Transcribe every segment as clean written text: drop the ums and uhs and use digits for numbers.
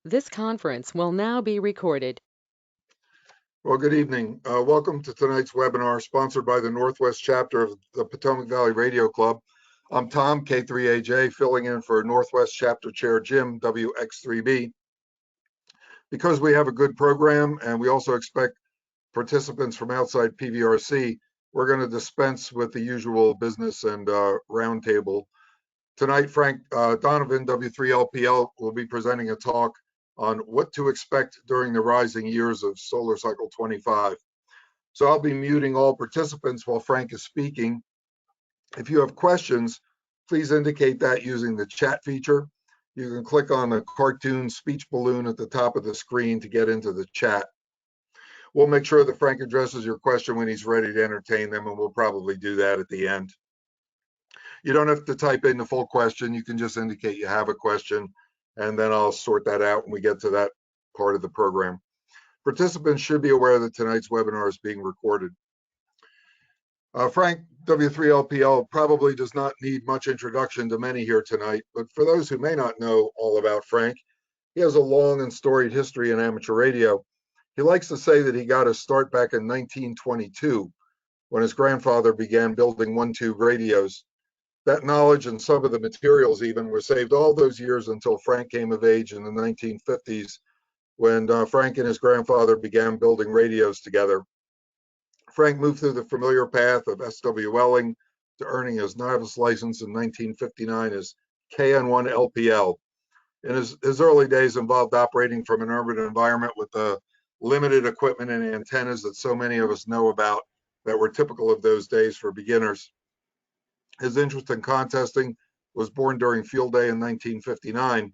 This conference will now be recorded. Well, good evening. Welcome to tonight's webinar sponsored by the Northwest chapter of the Potomac Valley Radio Club. I'm Tom, K3AJ, filling in for Northwest chapter chair Jim, WX3B. Because we have a good program and we also expect participants from outside PVRC, we're going to dispense with the usual business and roundtable. Tonight, Frank Donovan, W3LPL, will be presenting a talk on what to expect during the rising years of solar cycle 25. So I'll be muting all participants while Frank is speaking. If you have questions, please indicate that using the chat feature. You can click on the cartoon speech balloon at the top of the screen to get into the chat. We'll make sure that Frank addresses your question when he's ready to entertain them, and we'll probably do that at the end. You don't have to type in the full question. You can just indicate you have a question, and then I'll sort that out when we get to that part of the program. Participants should be aware that tonight's webinar is being recorded. Frank, W3LPL, probably does not need much introduction to many here tonight, but for those who may not know all about Frank, he has a long and storied history in amateur radio. He likes to say that he got his start back in 1922 when his grandfather began building 1-tube radios. That knowledge and some of the materials even were saved all those years until Frank came of age in the 1950s, when Frank and his grandfather began building radios together. Frank moved through the familiar path of SWLing to earning his novice license in 1959 as KN1LPL. In his early days involved operating from an urban environment with the limited equipment and antennas that so many of us know about that were typical of those days for beginners. His interest in contesting was born during Field Day in 1959.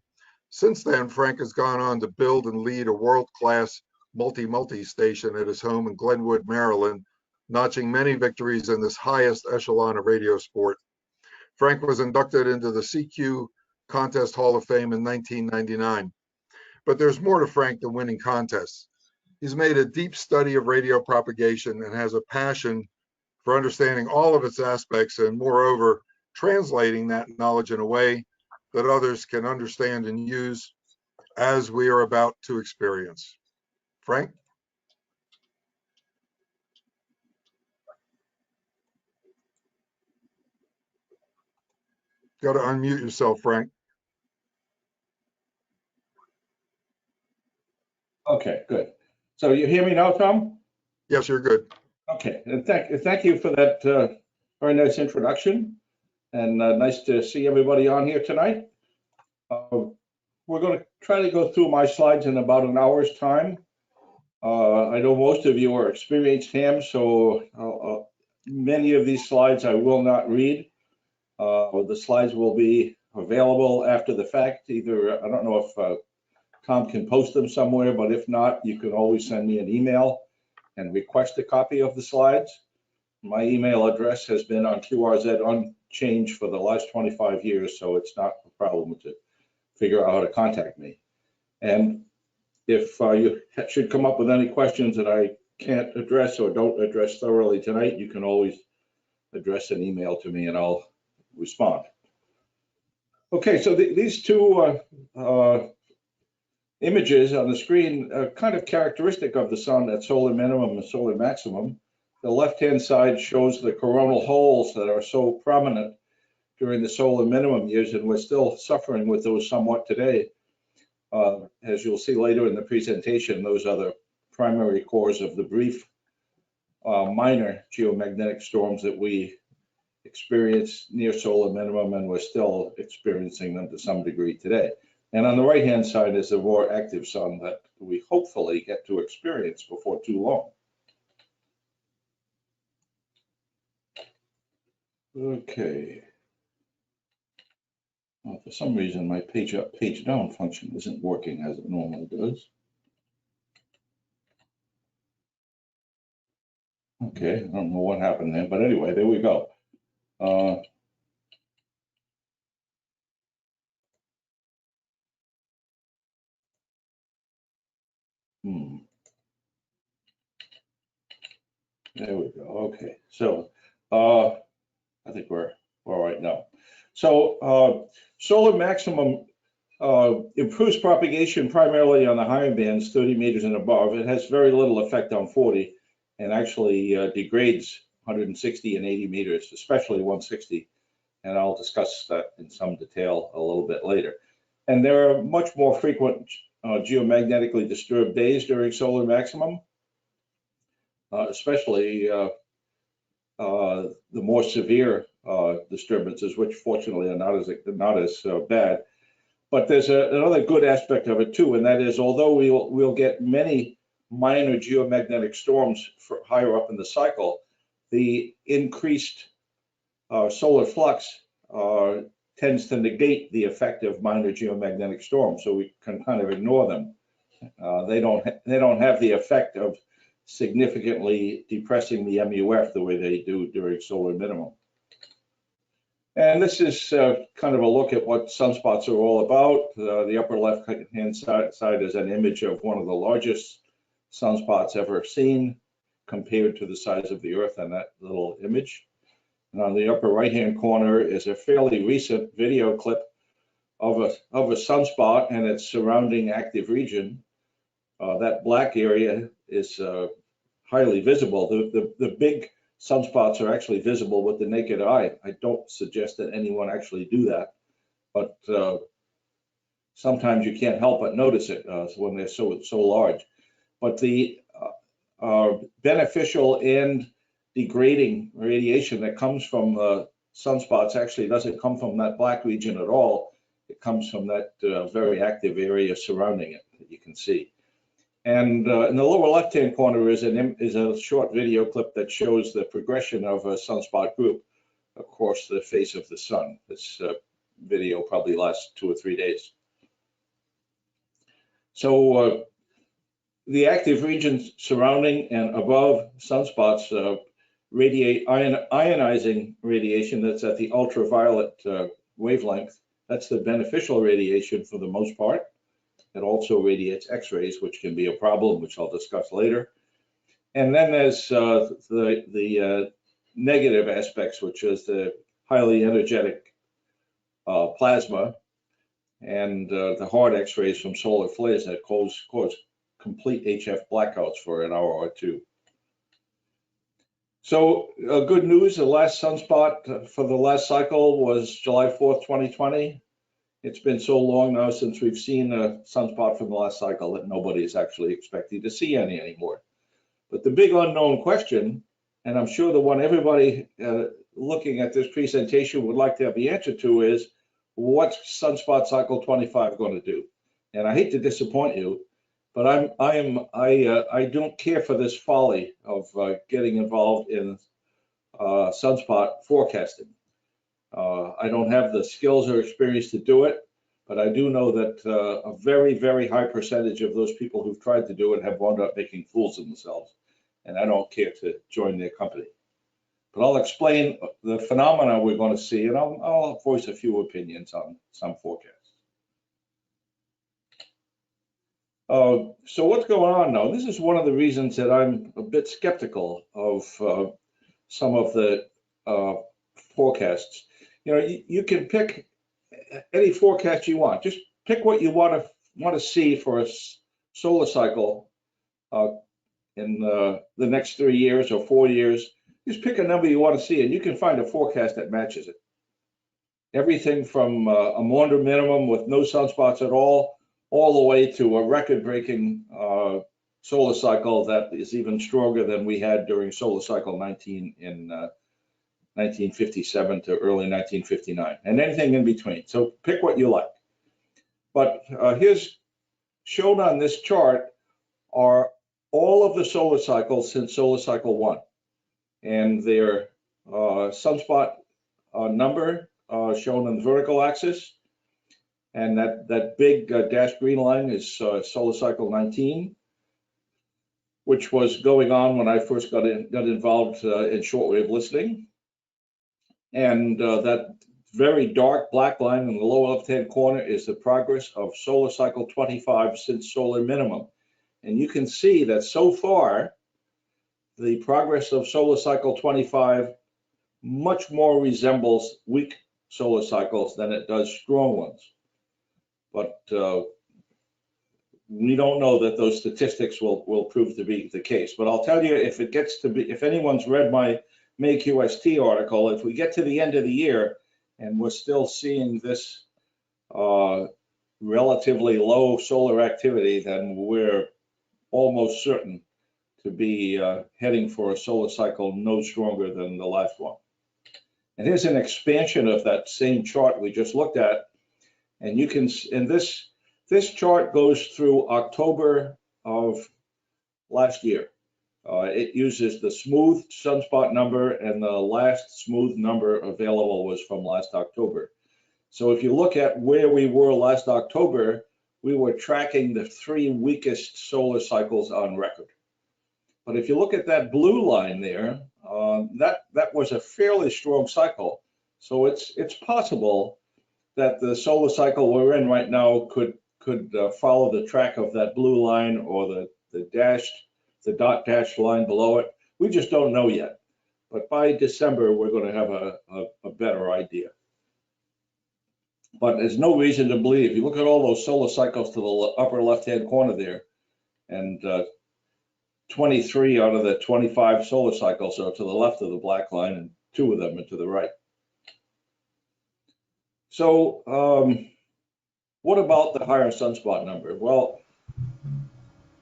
Since then, Frank has gone on to build and lead a world-class multi station at his home in Glenwood, Maryland, notching many victories in this highest echelon of radio sport. Frank was inducted into the CQ Contest Hall of Fame in 1999. But there's more to Frank than winning contests. He's made a deep study of radio propagation and has a passion for understanding all of its aspects and, moreover, translating that knowledge in a way that others can understand and use, as we are about to experience. Frank? Got to unmute yourself, Frank. Okay, good. So you hear me now, Tom? Yes, you're good. Okay, and thank you for that very nice introduction, and nice to see everybody on here tonight. We're going to try to go through my slides in about an hour's time. I know most of you are experienced hams, so many of these slides I will not read. The slides will be available after the fact. Either, I don't know if Tom can post them somewhere, but if not, you can always send me an email and request a copy of the slides. My email address has been on QRZ unchanged for the last 25 years, so it's not a problem to figure out how to contact me. And if you should come up with any questions that I can't address or don't address thoroughly tonight, you can always address an email to me and I'll respond. Okay, so these two images on the screen are kind of characteristic of the sun at solar minimum and solar maximum. The left-hand side shows the coronal holes that are so prominent during the solar minimum years, and we're still suffering with those somewhat today. As you'll see later in the presentation, those are the primary cores of the brief minor geomagnetic storms that we experienced near solar minimum, and we're still experiencing them to some degree today. And on the right-hand side is the more active sun that we hopefully get to experience before too long. Okay. Well, for some reason, my page up, page down function isn't working as it normally does. Okay, I don't know what happened there, but anyway, there we go. There we go. Okay, so I think we're all right now. So solar maximum Improves propagation primarily on the higher bands, 30 meters and above. It has very little effect on 40 and actually degrades 160 and 80 meters, especially 160. And I'll discuss that in some detail a little bit later. And there are much more frequent geomagnetically disturbed days during solar maximum, especially the more severe disturbances, which fortunately are not as bad. But there's another good aspect of it too, and that is, although we'll get many minor geomagnetic storms higher up in the cycle, the increased solar flux tends to negate the effect of minor geomagnetic storms, so we can kind of ignore them. They don't have the effect of significantly depressing the MUF the way they do during solar minimum. And this is kind of a look at what sunspots are all about. The upper left-hand side is an image of one of the largest sunspots ever seen compared to the size of the Earth in that little image. And on the upper right-hand corner is a fairly recent video clip of a sunspot and its surrounding active region. That black area is highly visible. The big sunspots are actually visible with the naked eye. I don't suggest that anyone actually do that, but sometimes you can't help but notice it when they're so large. But the beneficial and degrading radiation that comes from sunspots actually doesn't come from that black region at all. It comes from that very active area surrounding it that you can see. And in the lower left-hand corner is a short video clip that shows the progression of a sunspot group across the face of the sun. This video probably lasts 2 or 3 days. So the active regions surrounding and above sunspots radiate ionizing radiation that's at the ultraviolet wavelength. That's the beneficial radiation for the most part. It also radiates X-rays, which can be a problem, which I'll discuss later. And then there's the negative aspects, which is the highly energetic plasma and the hard X-rays from solar flares that cause complete HF blackouts for an hour or two. So good news, the last sunspot for the last cycle was July 4th, 2020. It's been so long now since we've seen a sunspot from the last cycle that nobody is actually expecting to see any anymore. But the big unknown question, and I'm sure the one everybody looking at this presentation would like to have the answer to, is what's sunspot cycle 25 going to do? And I hate to disappoint you, but I don't care for this folly of getting involved in sunspot forecasting. I don't have the skills or experience to do it, but I do know that a very, very high percentage of those people who've tried to do it have wound up making fools of themselves, and I don't care to join their company. But I'll explain the phenomena we're going to see, and I'll voice a few opinions on some forecasts. So what's going on now? This is one of the reasons that I'm a bit skeptical of some of the forecasts. You know, you can pick any forecast you want. Just pick what you want to see for a solar cycle in the next 3 years or 4 years. Just pick a number you want to see, and you can find a forecast that matches it. Everything from a Maunder minimum with no sunspots at all the way to a record-breaking solar cycle that is even stronger than we had during solar cycle 19 in 1957 to early 1959, and anything in between. So pick what you like. But here's shown on this chart are all of the solar cycles since solar cycle 1, and their sunspot number shown on the vertical axis, and that big dashed green line is solar cycle 19, which was going on when I first got involved in shortwave listening. And that very dark black line in the lower left-hand corner is the progress of solar cycle 25 since solar minimum. And you can see that so far, the progress of solar cycle 25 much more resembles weak solar cycles than it does strong ones. but we don't know that those statistics will prove to be the case. But I'll tell you, if it gets to be, if anyone's read my May QST article, if we get to the end of the year and we're still seeing this relatively low solar activity, then we're almost certain to be heading for a solar cycle no stronger than the last one. And here's an expansion of that same chart we just looked at. And you can, and this chart goes through October of last year. It uses the smooth sunspot number, and the last smooth number available was from last October. So if you look at where we were last October, we were tracking the 3 weakest solar cycles on record. But if you look at that blue line there, that was a fairly strong cycle. So it's possible that the solar cycle we're in right now could follow the track of that blue line or the dot dashed line below it. We just don't know yet. But by December, we're going to have a better idea. But there's no reason to believe. If you look at all those solar cycles to the upper left-hand corner there, and 23 out of the 25 solar cycles are to the left of the black line, and 2 of them are to the right. So what about the higher sunspot number? Well,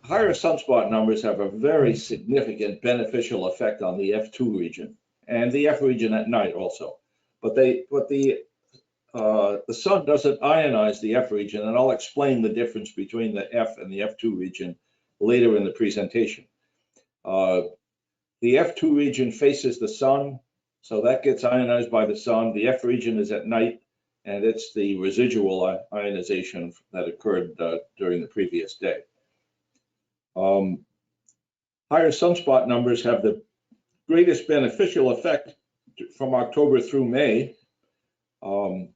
higher sunspot numbers have a very significant beneficial effect on the F2 region and the F region at night also. But the sun doesn't ionize the F region, and I'll explain the difference between the F and the F2 region later in the presentation. The F2 region faces the sun, so that gets ionized by the sun. The F region is at night, and it's the residual ionization that occurred during the previous day. Higher sunspot numbers have the greatest beneficial effect from October through May. The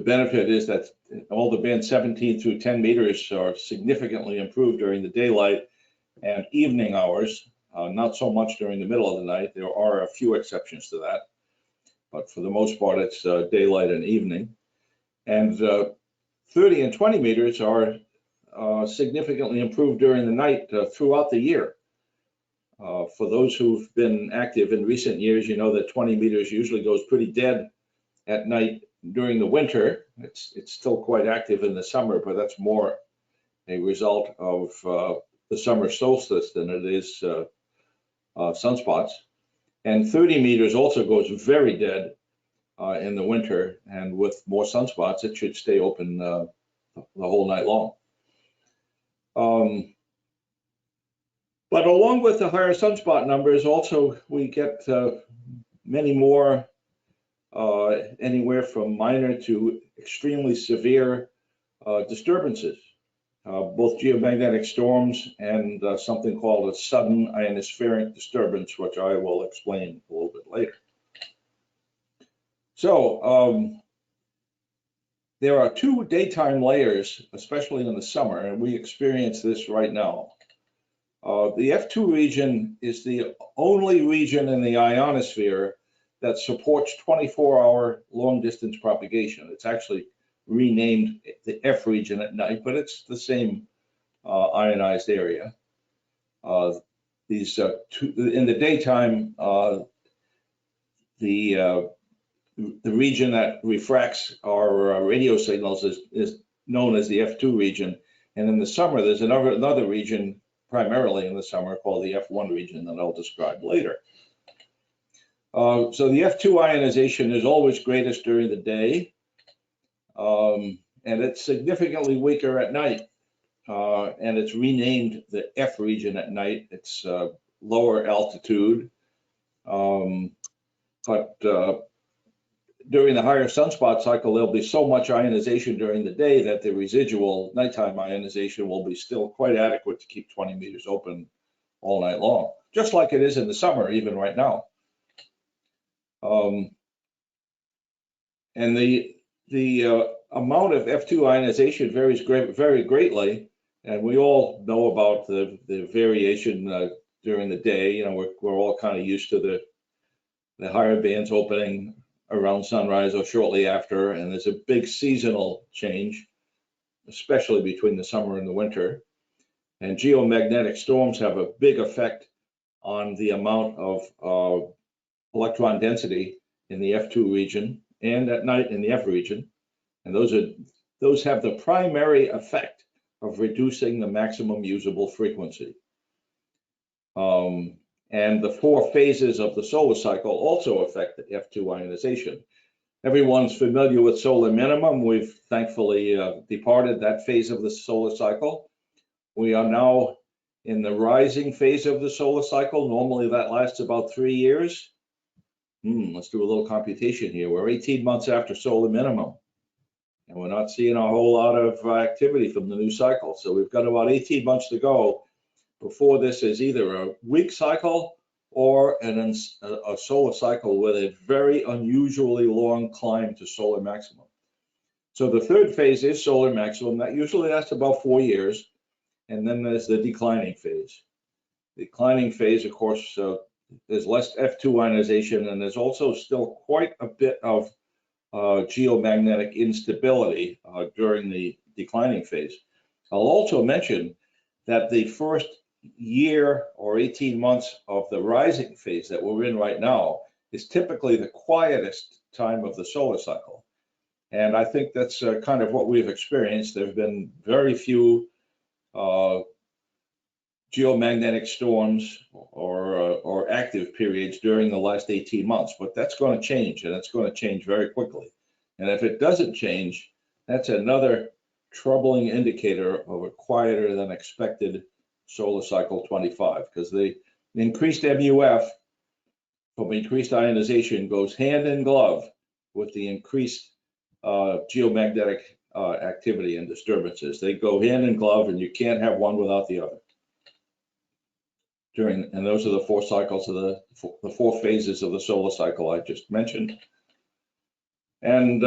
benefit is that all the bands 17 through 10 meters are significantly improved during the daylight and evening hours, not so much during the middle of the night. There are a few exceptions to that, but for the most part, it's daylight and evening. And 30 and 20 meters are significantly improved during the night throughout the year. For those who've been active in recent years, you know that 20 meters usually goes pretty dead at night during the winter. It's still quite active in the summer, but that's more a result of the summer solstice than it is sunspots. And 30 meters also goes very dead in the winter, and with more sunspots, it should stay open the whole night long. But along with the higher sunspot numbers, also we get many more anywhere from minor to extremely severe disturbances, both geomagnetic storms and something called a sudden ionospheric disturbance, which I will explain a little bit later. So there are 2 daytime layers, especially in the summer, and we experience this right now. The F2 region is the only region in the ionosphere that supports 24-hour long-distance propagation. It's actually renamed the F region at night, but it's the same ionized area. In the daytime, the region that refracts our radio signals is known as the F2 region, and in the summer there's another region, primarily in the summer, called the F1 region that I'll describe later. So the F2 ionization is always greatest during the day, and it's significantly weaker at night, and it's renamed the F region at night. It's lower altitude, but during the higher sunspot cycle, there'll be so much ionization during the day that the residual nighttime ionization will be still quite adequate to keep 20 meters open all night long, just like it is in the summer, even right now. And the amount of F2 ionization varies very greatly, and we all know about the variation during the day. You know, we're all kind of used to the higher bands opening around sunrise or shortly after, and there's a big seasonal change, especially between the summer and the winter. And geomagnetic storms have a big effect on the amount of electron density in the F2 region and at night in the F region. And those have the primary effect of reducing the maximum usable frequency. And the 4 phases of the solar cycle also affect the F2 ionization. Everyone's familiar with solar minimum. We've thankfully departed that phase of the solar cycle. We are now in the rising phase of the solar cycle. Normally that lasts about 3 years. Let's do a little computation here. We're 18 months after solar minimum, and we're not seeing a whole lot of activity from the new cycle. So we've got about 18 months to go before this is either a weak cycle or a solar cycle with a very unusually long climb to solar maximum. So the third phase is solar maximum. That usually lasts about 4 years. And then there's the declining phase. The declining phase, of course, there's less F2 ionization, and there's also still quite a bit of geomagnetic instability during the declining phase. I'll also mention that the first year or 18 months of the rising phase that we're in right now is typically the quietest time of the solar cycle. And I think that's kind of what we've experienced. There have been very few geomagnetic storms or active periods during the last 18 months, but that's going to change, and it's going to change very quickly. And if it doesn't change, that's another troubling indicator of a quieter than expected solar cycle 25, because the increased MUF from increased ionization goes hand in glove with the increased geomagnetic activity and disturbances. They go hand in glove, and you can't have one without the other. And those are the 4 cycles of the 4 phases of the solar cycle I just mentioned. And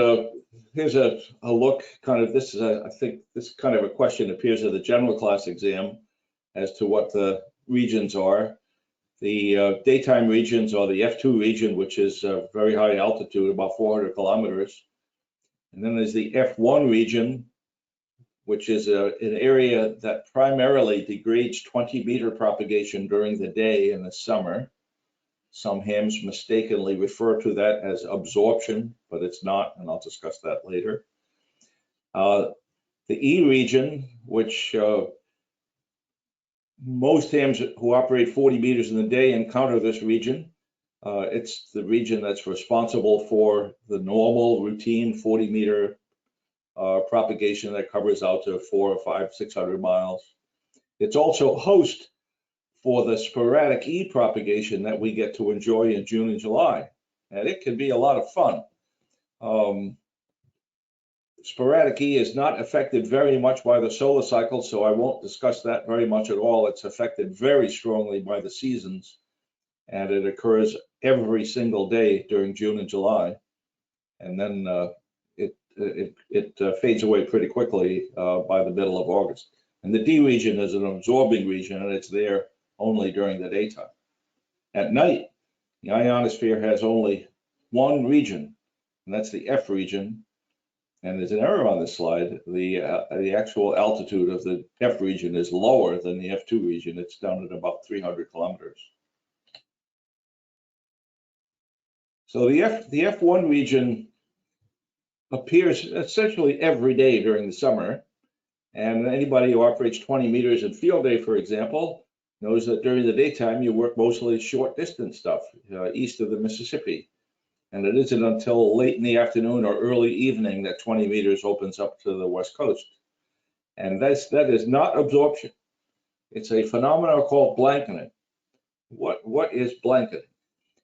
here's a look, kind of, this is I think this kind of a question appears in the general class exam as to what the regions are. The daytime regions are the F2 region, which is very high altitude, about 400 kilometers. And then there's the F1 region, which is an area that primarily degrades 20-meter propagation during the day in the summer. Some hams mistakenly refer to that as absorption, but it's not, and I'll discuss that later. The E region, which most hams who operate 40 meters in the day encounter this region. It's the region that's responsible for the normal routine 40-meter propagation that covers out to 400 or 500, 600 miles. It's also host for the sporadic E propagation that we get to enjoy in June and July. And it can be a lot of fun. Sporadic E is not affected very much by the solar cycle, so I won't discuss that very much at all. It's affected very strongly by the seasons, and it occurs every single day during June and July. And then it fades away pretty quickly by the middle of August. And the D region is an absorbing region, and it's there only during the daytime. At night, the ionosphere has only one region, and that's the F region. And there's an error on this slide. The actual altitude of the F region is lower than the F2 region. It's down at about 300 kilometers. So the F1 region appears essentially every day during the summer. And anybody who operates 20 meters in field day, for example, knows that during the daytime you work mostly short distance stuff east of the Mississippi. And it isn't until late in the afternoon or early evening that 20 meters opens up to the West Coast. And that is not absorption. It's a phenomenon called blanketing. What is blanketing?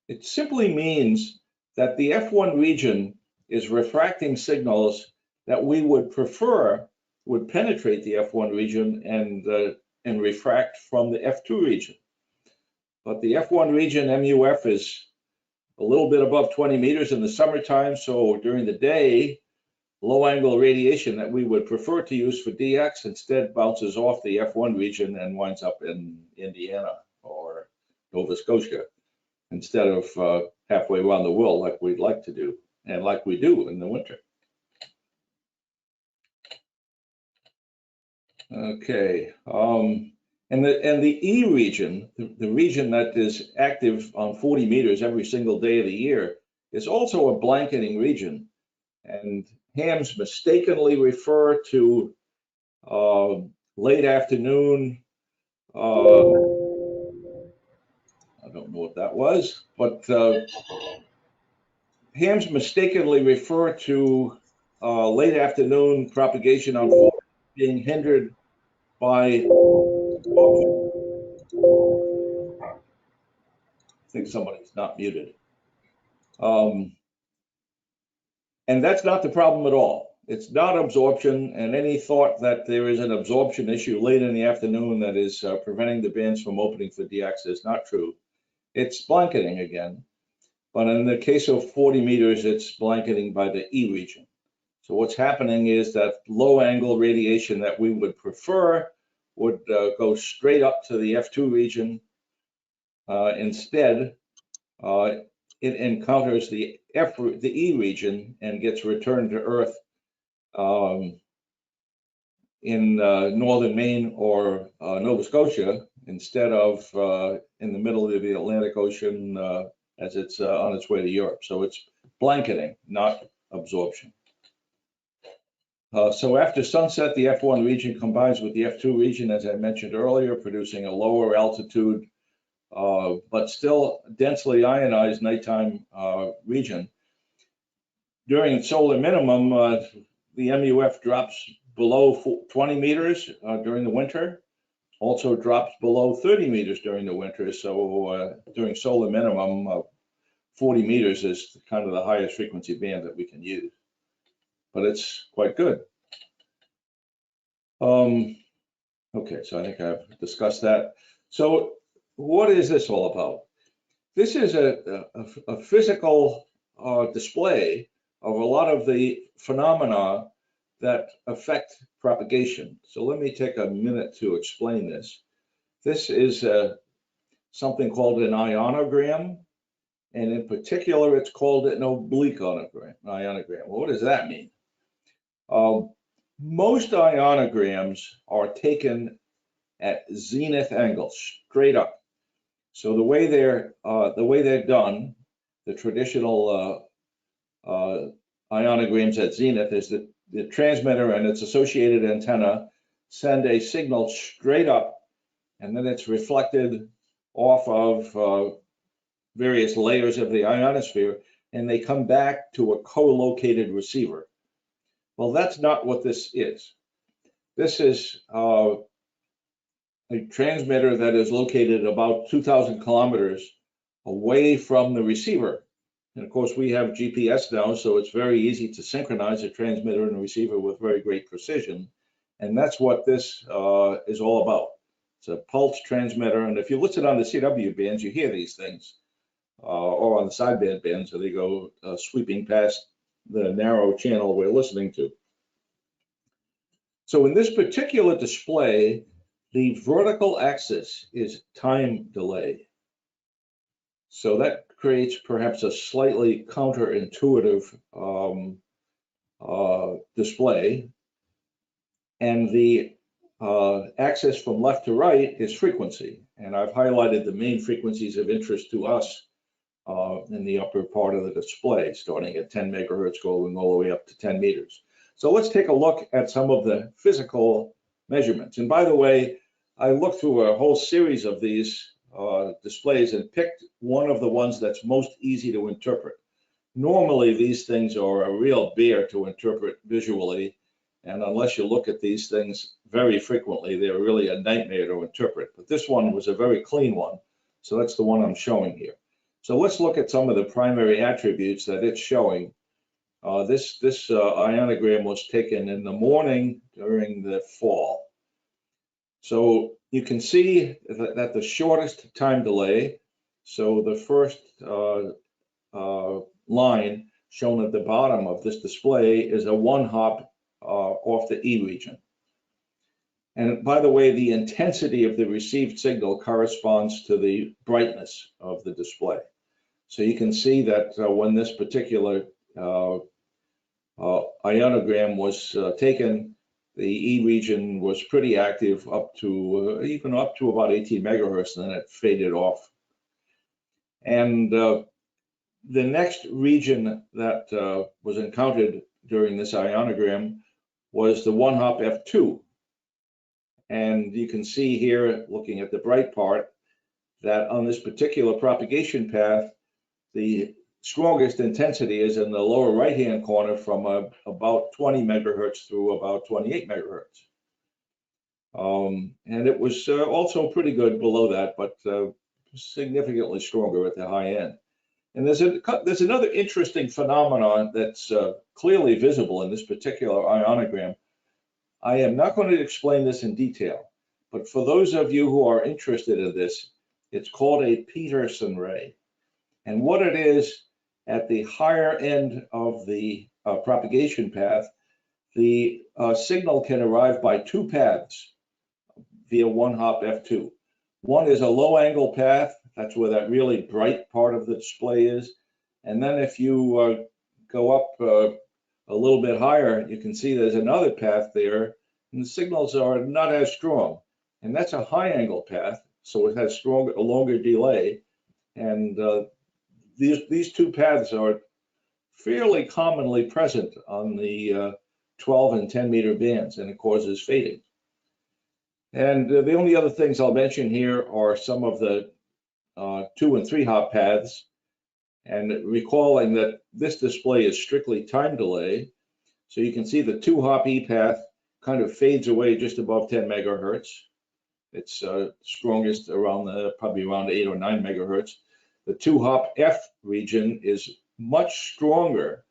It simply means that the F1 region is refracting signals that we would prefer would penetrate the F1 region and refract from the F2 region. But the F1 region MUF is a little bit above 20 meters in the summertime, so during the day, low angle radiation that we would prefer to use for DX instead bounces off the F1 region and winds up in Indiana or Nova Scotia instead of halfway around the world like we'd like to do. and like we do in the winter. Okay, and the E region, the region that is active on 40 meters every single day of the year, is also a blanketing region. And hams mistakenly refer to late afternoon. I don't know what that was, but hams mistakenly refer to late afternoon propagation on 40 being hindered by. I think somebody's not muted. And that's not the problem at all. It's not absorption, and any thought that there is an absorption issue late in the afternoon that is preventing the bands from opening for DX is not true. It's blanketing again, but in the case of 40 meters, it's blanketing by the E region. So what's happening is that low angle radiation that we would prefer would go straight up to the F2 region. Instead, it encounters the E region and gets returned to Earth in northern Maine or Nova Scotia instead of in the middle of the Atlantic Ocean as it's on its way to Europe. So it's blanketing, not absorption. So after sunset, the F1 region combines with the F2 region, as I mentioned earlier, producing a lower altitude but still densely ionized nighttime region. During solar minimum, the MUF drops below 20 meters during the winter, also drops below 30 meters during the winter. So during solar minimum, 40 meters is kind of the highest frequency band that we can use, but it's quite good. Okay, so I think I've discussed that. So what is this all about? This is a physical display of a lot of the phenomena that affect propagation. So let me take a minute to explain this. This is something called an ionogram, and in particular, it's called an oblique ionogram. Well, what does that mean? Most ionograms are taken at zenith angles, straight up. So the way they're done, the traditional ionograms at zenith is that the transmitter and its associated antenna send a signal straight up, and then it's reflected off of various layers of the ionosphere, and they come back to a co-located receiver. Well, that's not what this is. This is a transmitter that is located about 2,000 kilometers away from the receiver. And of course, we have GPS now, so it's very easy to synchronize a transmitter and a receiver with very great precision. And that's what this is all about. It's a pulse transmitter. And if you listen on the CW bands, you hear these things, or on the sideband bands, so they go sweeping past the narrow channel we're listening to. So in this particular display, the vertical axis is time delay. So that creates perhaps a slightly counterintuitive display. And the axis from left to right is frequency. And I've highlighted the main frequencies of interest to us in the upper part of the display, starting at 10 megahertz, going all the way up to 10 meters. So let's take a look at some of the physical measurements. And by the way, I looked through a whole series of these displays and picked one of the ones that's most easy to interpret. Normally, these things are a real bear to interpret visually, and unless you look at these things very frequently, they're really a nightmare to interpret. But this one was a very clean one, so that's the one I'm showing here. So let's look at some of the primary attributes that it's showing. This ionogram was taken in the morning during the fall. So you can see that the shortest time delay, so the first line shown at the bottom of this display is a one hop off the E region. And by the way, the intensity of the received signal corresponds to the brightness of the display. So you can see that when this particular ionogram was taken, the E region was pretty active up to even up to about 18 megahertz, and then it faded off. And the next region that was encountered during this ionogram was the 1-hop F2. And you can see here, looking at the bright part, that on this particular propagation path, the strongest intensity is in the lower right-hand corner from about 20 megahertz through about 28 megahertz. And it was also pretty good below that, but significantly stronger at the high end. And there's another interesting phenomenon that's clearly visible in this particular ionogram. I am not going to explain this in detail, but for those of you who are interested in this, it's called a Peterson ray. And what it is, at the higher end of the propagation path, the signal can arrive by two paths via 1-hop F2. One is a low angle path, that's where that really bright part of the display is. And then if you go up a little bit higher, you can see there's another path there, and the signals are not as strong. And that's a high angle path, so it has a longer delay. And these two paths are fairly commonly present on the 12 and 10 meter bands, and it causes fading. And the only other things I'll mention here are some of the 2 and 3 hop paths, and recalling that this display is strictly time delay. So you can see the 2-hop E path kind of fades away just above 10 megahertz. It's strongest around probably around 8 or 9 megahertz. The 2-hop F region is much stronger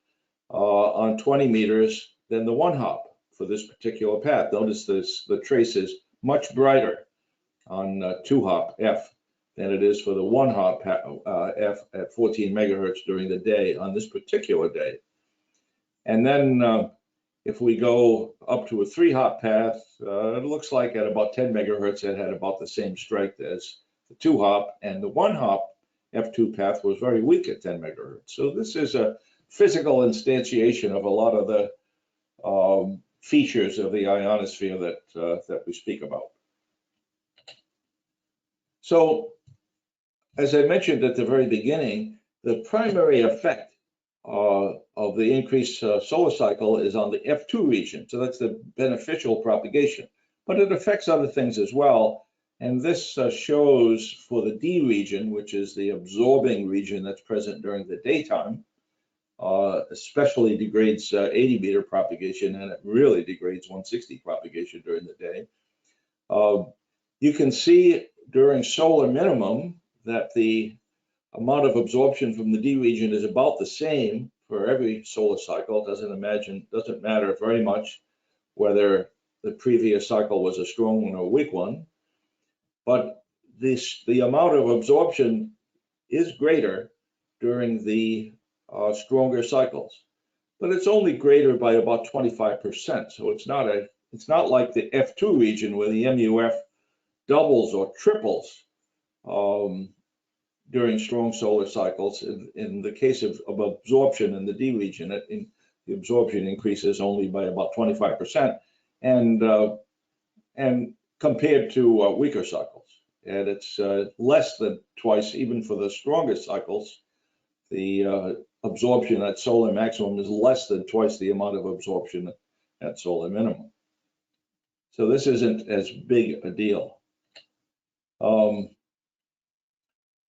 on 20 meters than the 1-hop for this particular path. Notice the trace is much brighter on 2-hop F than it is for the 1-hop F at 14 megahertz during the day on this particular day. And then if we go up to a 3-hop path, it looks like at about 10 megahertz it had about the same strength as the 2-hop, and the 1-hop F2 path was very weak at 10 megahertz. So this is a physical instantiation of a lot of the features of the ionosphere that we speak about. So, as I mentioned at the very beginning, the primary effect of the increased solar cycle is on the F2 region. So that's the beneficial propagation, but it affects other things as well. And this shows for the D region, which is the absorbing region that's present during the daytime, especially degrades 80 meter propagation, and it really degrades 160 propagation during the day. You can see during solar minimum that the amount of absorption from the D region is about the same for every solar cycle. Doesn't matter very much whether the previous cycle was a strong one or a weak one, but the amount of absorption is greater during the stronger cycles, but it's only greater by about 25%. So it's not like the F2 region where the MUF doubles or triples during strong solar cycles. In the case of absorption in the D region, the absorption increases only by about 25%, and compared to weaker cycles. And it's less than twice, even for the strongest cycles, the absorption at solar maximum is less than twice the amount of absorption at solar minimum. So this isn't as big a deal.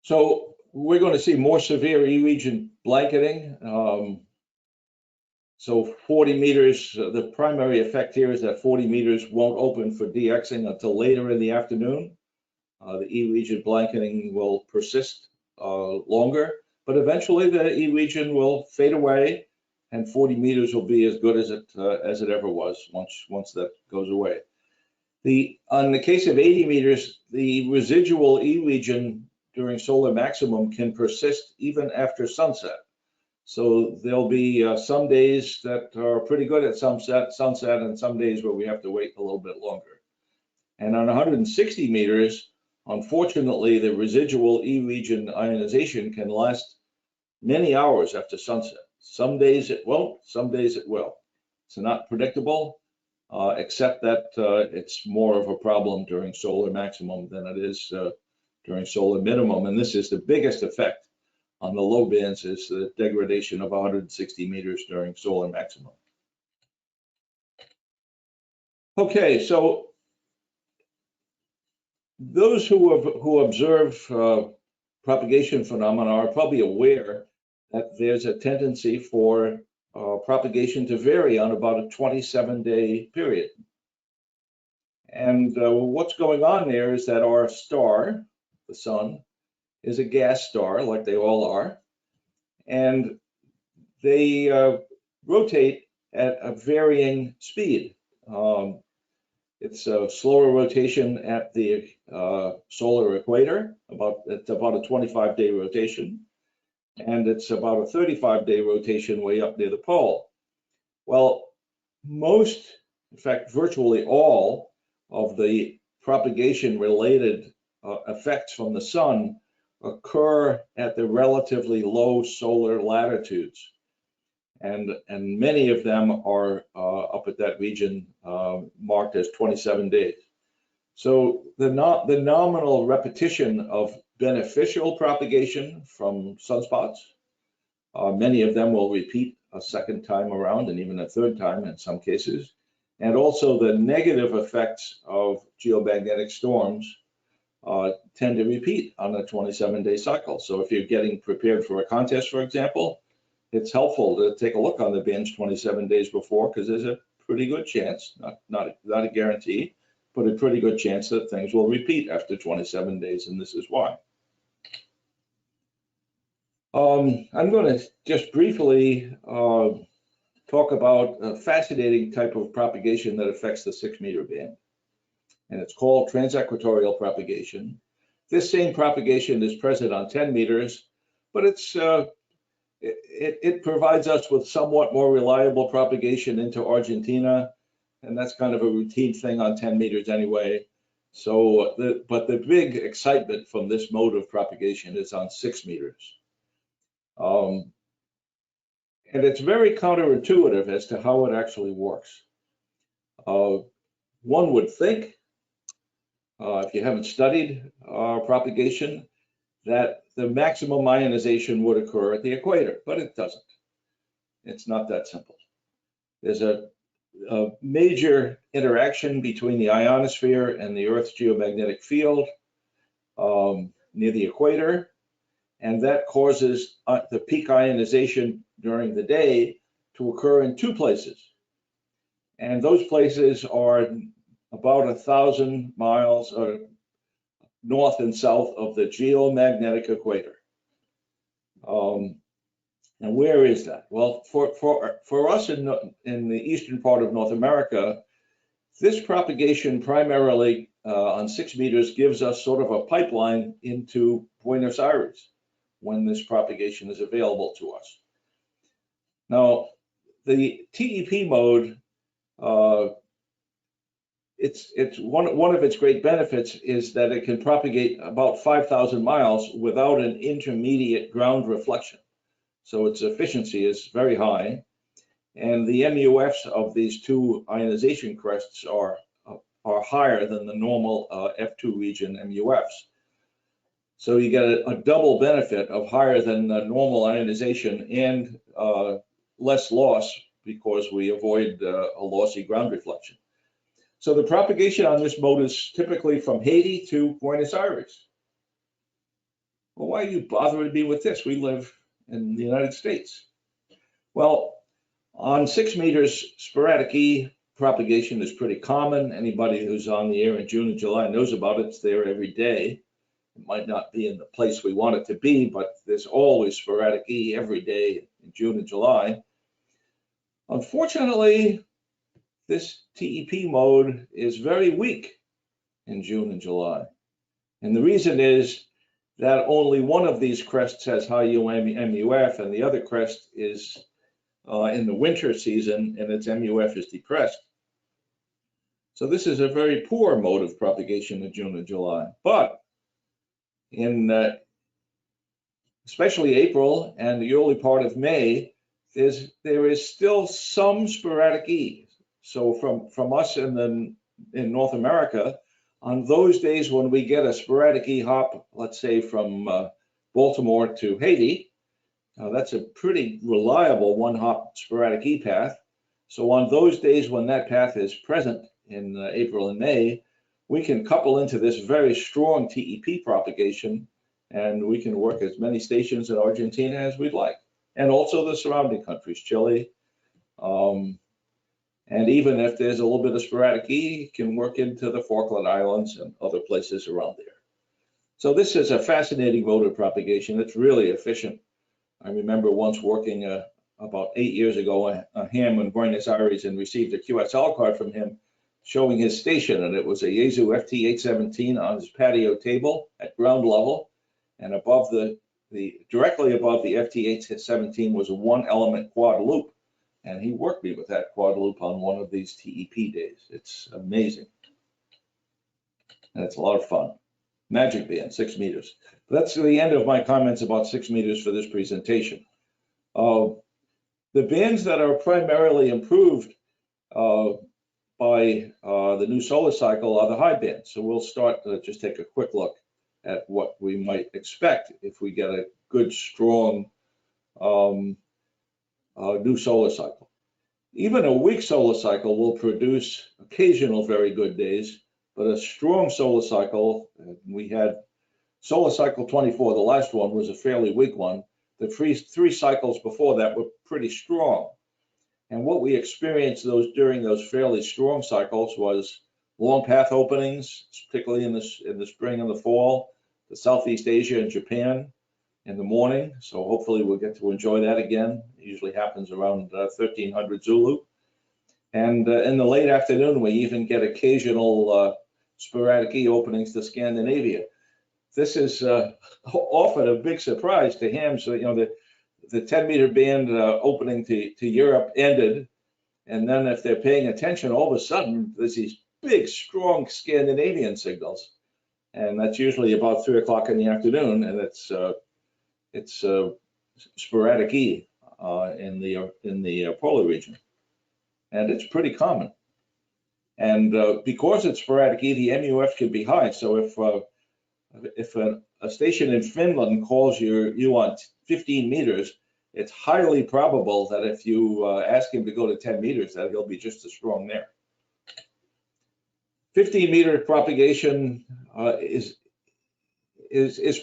So we're going to see more severe E region blanketing. So 40 meters, the primary effect here is that 40 meters won't open for DXing until later in the afternoon. The E region blanketing will persist longer, but eventually the E region will fade away, and 40 meters will be as good as it ever was once that goes away. On the case of 80 meters, the residual E region during solar maximum can persist even after sunset. So there'll be some days that are pretty good at sunset, and some days where we have to wait a little bit longer. And on 160 meters, unfortunately, the residual E region ionization can last many hours after sunset. Some days it won't, some days it will. It's not predictable, except that it's more of a problem during solar maximum than it is during solar minimum. And this is the biggest effect on the low bands, is the degradation of 160 meters during solar maximum. Okay, so those who observe propagation phenomena are probably aware that there's a tendency for propagation to vary on about a 27-day period. And what's going on there is that our star, the sun, is a gas star, like they all are, and they rotate at a varying speed. It's a slower rotation at the solar equator, it's about a 25-day rotation, and it's about a 35-day rotation way up near the pole. Well, most, in fact, virtually all of the propagation-related effects from the sun occur at the relatively low solar latitudes. And many of them are up at that region marked as 27 days. So the nominal repetition of beneficial propagation from sunspots, many of them will repeat a second time around and even a third time in some cases. And also the negative effects of geomagnetic storms tend to repeat on a 27-day cycle. So if you're getting prepared for a contest, for example, it's helpful to take a look on the bands 27 days before, because there's a pretty good chance, not a guarantee, but a pretty good chance that things will repeat after 27 days, and this is why. I'm going to just briefly talk about a fascinating type of propagation that affects the 6-meter band, and it's called transequatorial propagation. This same propagation is present on 10 meters, but it provides us with somewhat more reliable propagation into Argentina, and that's kind of a routine thing on 10 meters anyway. So, but the big excitement from this mode of propagation is on 6 meters. And it's very counterintuitive as to how it actually works. One would think, if you haven't studied propagation, that the maximum ionization would occur at the equator, but it doesn't. It's not that simple. There's a major interaction between the ionosphere and the Earth's geomagnetic field near the equator, and that causes the peak ionization during the day to occur in 2 places. And those places are about 1,000 miles north and south of the geomagnetic equator. And where is that? Well, for us in the eastern part of North America, this propagation primarily on 6 meters gives us sort of a pipeline into Buenos Aires when this propagation is available to us. Now, the TEP mode, it's one of its great benefits is that it can propagate about 5,000 miles without an intermediate ground reflection. So its efficiency is very high, and the MUFs of these 2 ionization crests are higher than the normal F2 region MUFs. So you get a double benefit of higher than the normal ionization and less loss, because we avoid a lossy ground reflection. So the propagation on this mode is typically from Haiti to Buenos Aires. Well, why are you bothering me with this? We live in the United States. Well, on 6 meters, sporadic E propagation is pretty common. Anybody who's on the air in June and July knows about it. It's there every day. It might not be in the place we want it to be, but there's always sporadic E every day in June and July. Unfortunately, this TEP mode is very weak in June and July. And the reason is that only one of these crests has high MUF, and the other crest is in the winter season, and its MUF is depressed. So this is a very poor mode of propagation in June and July. But in especially April and the early part of May, there is still some sporadic E. So from us in North America, on those days when we get a sporadic E hop, let's say from Baltimore to Haiti, that's a pretty reliable one hop sporadic E path. So on those days when that path is present in April and May, we can couple into this very strong TEP propagation, and we can work as many stations in Argentina as we'd like, and also the surrounding countries, Chile. And even if there's a little bit of sporadic E, can work into the Falkland Islands and other places around there. So this is a fascinating mode of propagation. It's really efficient. I remember once working about 8 years ago a ham in Buenos Aires and received a QSL card from him showing his station, and it was a Yaesu FT817 on his patio table at ground level, and above directly above the FT817 was a one element quad loop, and he worked me with that quad loop on one of these TEP days. It's amazing, and it's a lot of fun. Magic band, 6 meters. That's the end of my comments about 6 meters for this presentation. The bands that are primarily improved by the new solar cycle are the high bands. So we'll start to just take a quick look at what we might expect if we get a good, strong new solar cycle. Even a weak solar cycle will produce occasional very good days, but a strong solar cycle, we had solar cycle 24, the last one was a fairly weak one. The three cycles before that were pretty strong. And what we experienced during those fairly strong cycles was long path openings, particularly in the spring and the fall, to Southeast Asia and Japan in the morning. So hopefully we'll get to enjoy that again. It usually happens around 1300 Zulu. And in the late afternoon, we even get occasional sporadic E openings to Scandinavia. This is often a big surprise to him. So, the 10-meter band opening to Europe ended. And then if they're paying attention, all of a sudden, there's these big, strong Scandinavian signals. And that's usually about 3 o'clock in the afternoon. And it's sporadic E in the polar region. And it's pretty common. And because it's sporadic E, the MUF can be high. So if a station in Finland calls you on 15 meters, it's highly probable that if you ask him to go to 10 meters, that he'll be just as strong there. 15-meter propagation is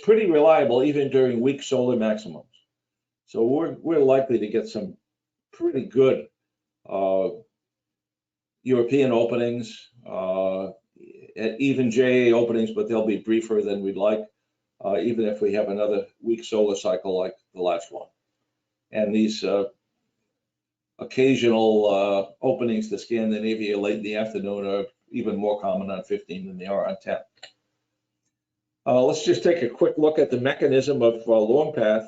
pretty reliable even during weak solar maximums. So we're likely to get some pretty good European openings, even JA openings, but they'll be briefer than we'd like, even if we have another weak solar cycle like the last one. And these occasional openings to Scandinavia late in the afternoon are even more common on 15 than they are on 10. Let's just take a quick look at the mechanism of long path.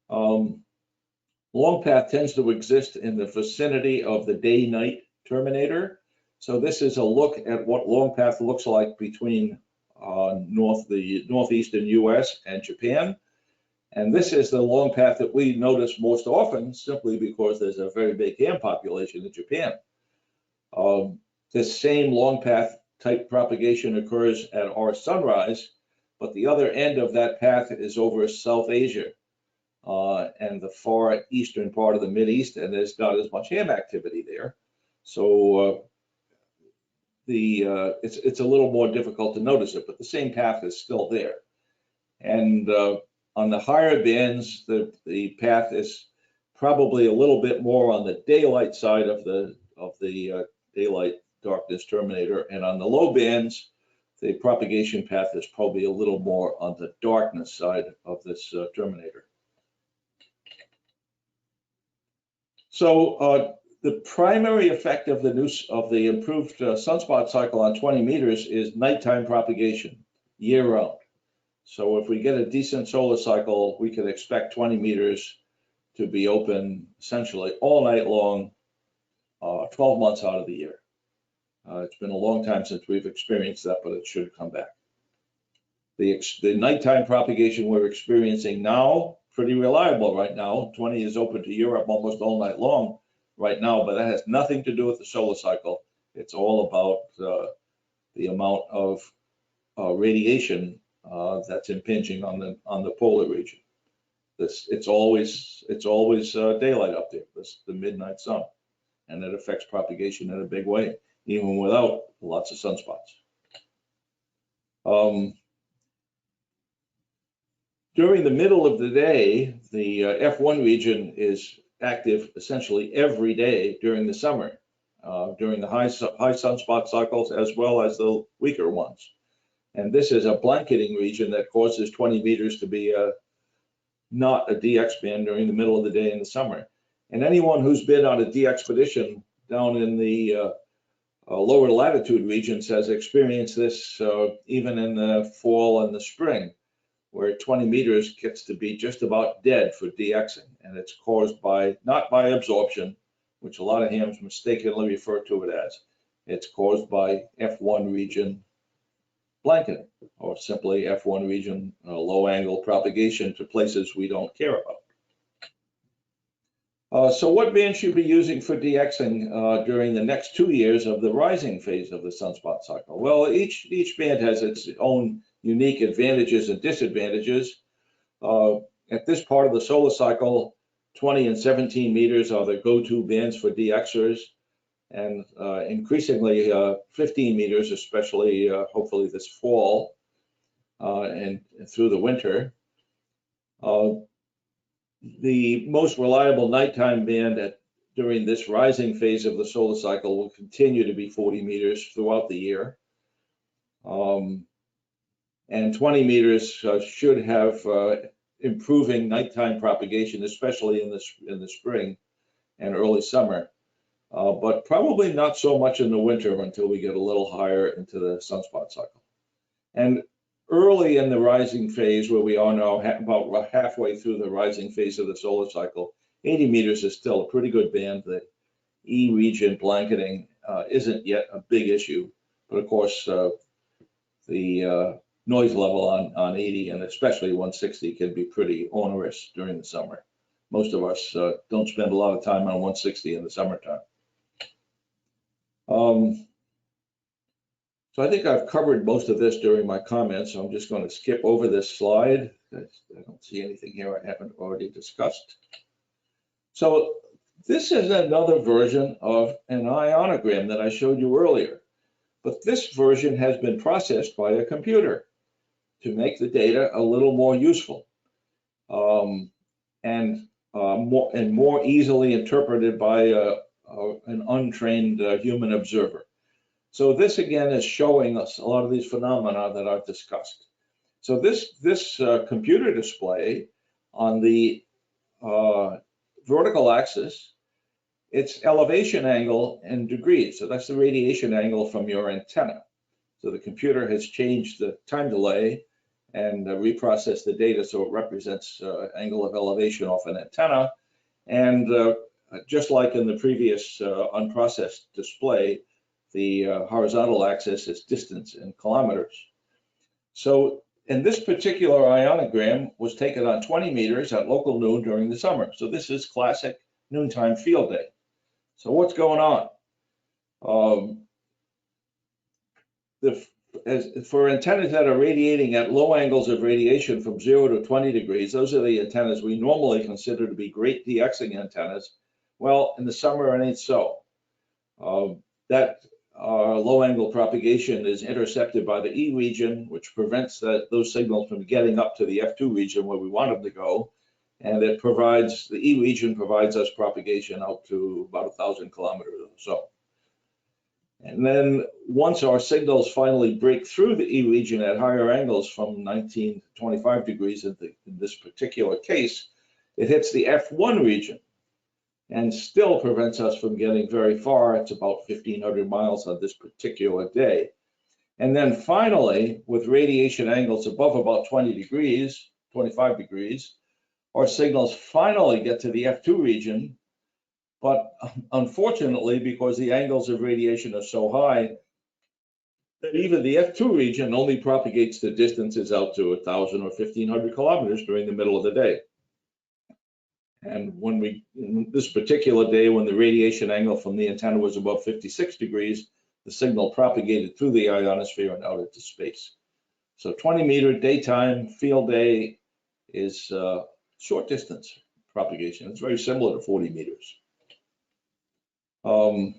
Long path tends to exist in the vicinity of the day-night terminator. So this is a look at what long path looks like between the northeastern US and Japan. And this is the long path that we notice most often simply because there's a very big ham population in Japan. This same long path type propagation occurs at our sunrise, but the other end of that path is over South Asia and the far eastern part of the Mideast, and there's not as much ham activity there. So it's a little more difficult to notice it, but the same path is still there. And on the higher bands, the path is probably a little bit more on the daylight side of the daylight darkness terminator, and on the low bands, the propagation path is probably a little more on the darkness side of this terminator. So the primary effect of the improved sunspot cycle on 20 meters is nighttime propagation year round. So if we get a decent solar cycle, we can expect 20 meters to be open essentially all night long, 12 months out of the year. It's been a long time since we've experienced that, but it should come back. The nighttime propagation we're experiencing now pretty reliable right now. 20 is open to Europe almost all night long right now, but that has nothing to do with the solar cycle. It's all about the amount of radiation that's impinging on the polar region. It's always daylight up there. The midnight sun, and it affects propagation in a big way, even without lots of sunspots. During the middle of the day, the F1 region is active essentially every day during the summer, during the high sunspot cycles as well as the weaker ones. And this is a blanketing region that causes 20 meters to be not a DX band during the middle of the day in the summer. And anyone who's been on a DXpedition down in the lower latitude regions has experienced this even in the fall and the spring, where 20 meters gets to be just about dead for DXing. And it's caused by, not by absorption, which a lot of hams mistakenly refer to it as. It's caused by F1 region blanketing, or simply F1 region low angle propagation to places we don't care about. So what band should be using for DXing during the next 2 years of the rising phase of the sunspot cycle? Well, each band has its own unique advantages and disadvantages. At this part of the solar cycle, 20 and 17 meters are the go-to bands for DXers, and increasingly 15 meters, especially hopefully this fall and through the winter. The most reliable nighttime band during this rising phase of the solar cycle will continue to be 40 meters throughout the year. And 20 meters should have improving nighttime propagation, especially in the spring and early summer, but probably not so much in the winter until we get a little higher into the sunspot cycle. And early in the rising phase, where we are now about halfway through the rising phase of the solar cycle, 80 meters is still a pretty good band. The E region blanketing isn't yet a big issue, but of course the noise level on 80 and especially 160 can be pretty onerous during the summer. Most of us don't spend a lot of time on 160 in the summertime. So I think I've covered most of this during my comments, so I'm just going to skip over this slide. I don't see anything here I haven't already discussed. So this is another version of an ionogram that I showed you earlier, but this version has been processed by a computer to make the data a little more useful and more easily interpreted by an untrained human observer. So this again is showing us a lot of these phenomena that I've discussed. So this computer display on the vertical axis, it's elevation angle in degrees. So that's the radiation angle from your antenna. So the computer has changed the time delay and reprocessed the data so it represents angle of elevation off an antenna. And just like in the previous unprocessed display, the horizontal axis is distance in kilometers. So, and this particular ionogram was taken on 20 meters at local noon during the summer. So this is classic noontime field day. So what's going on? For antennas that are radiating at low angles of radiation from 0 to 20 degrees, those are the antennas we normally consider to be great DXing antennas. Well, in the summer it ain't so. That low angle propagation is intercepted by the E region, which prevents those signals from getting up to the F2 region where we want them to go. And it provides, the E region provides us propagation out to about 1,000 kilometers or so. And then once our signals finally break through the E region at higher angles from 19 to 25 degrees in this particular case, it hits the F1 region and still prevents us from getting very far. It's about 1,500 miles on this particular day. And then finally, with radiation angles above about 20 degrees, 25 degrees, our signals finally get to the F2 region. But unfortunately, because the angles of radiation are so high, that even the F2 region only propagates the distances out to 1,000 or 1,500 kilometers during the middle of the day. And in this particular day, when the radiation angle from the antenna was above 56 degrees, the signal propagated through the ionosphere and out into space. So 20-meter daytime field day is short distance propagation. It's very similar to 40 meters. So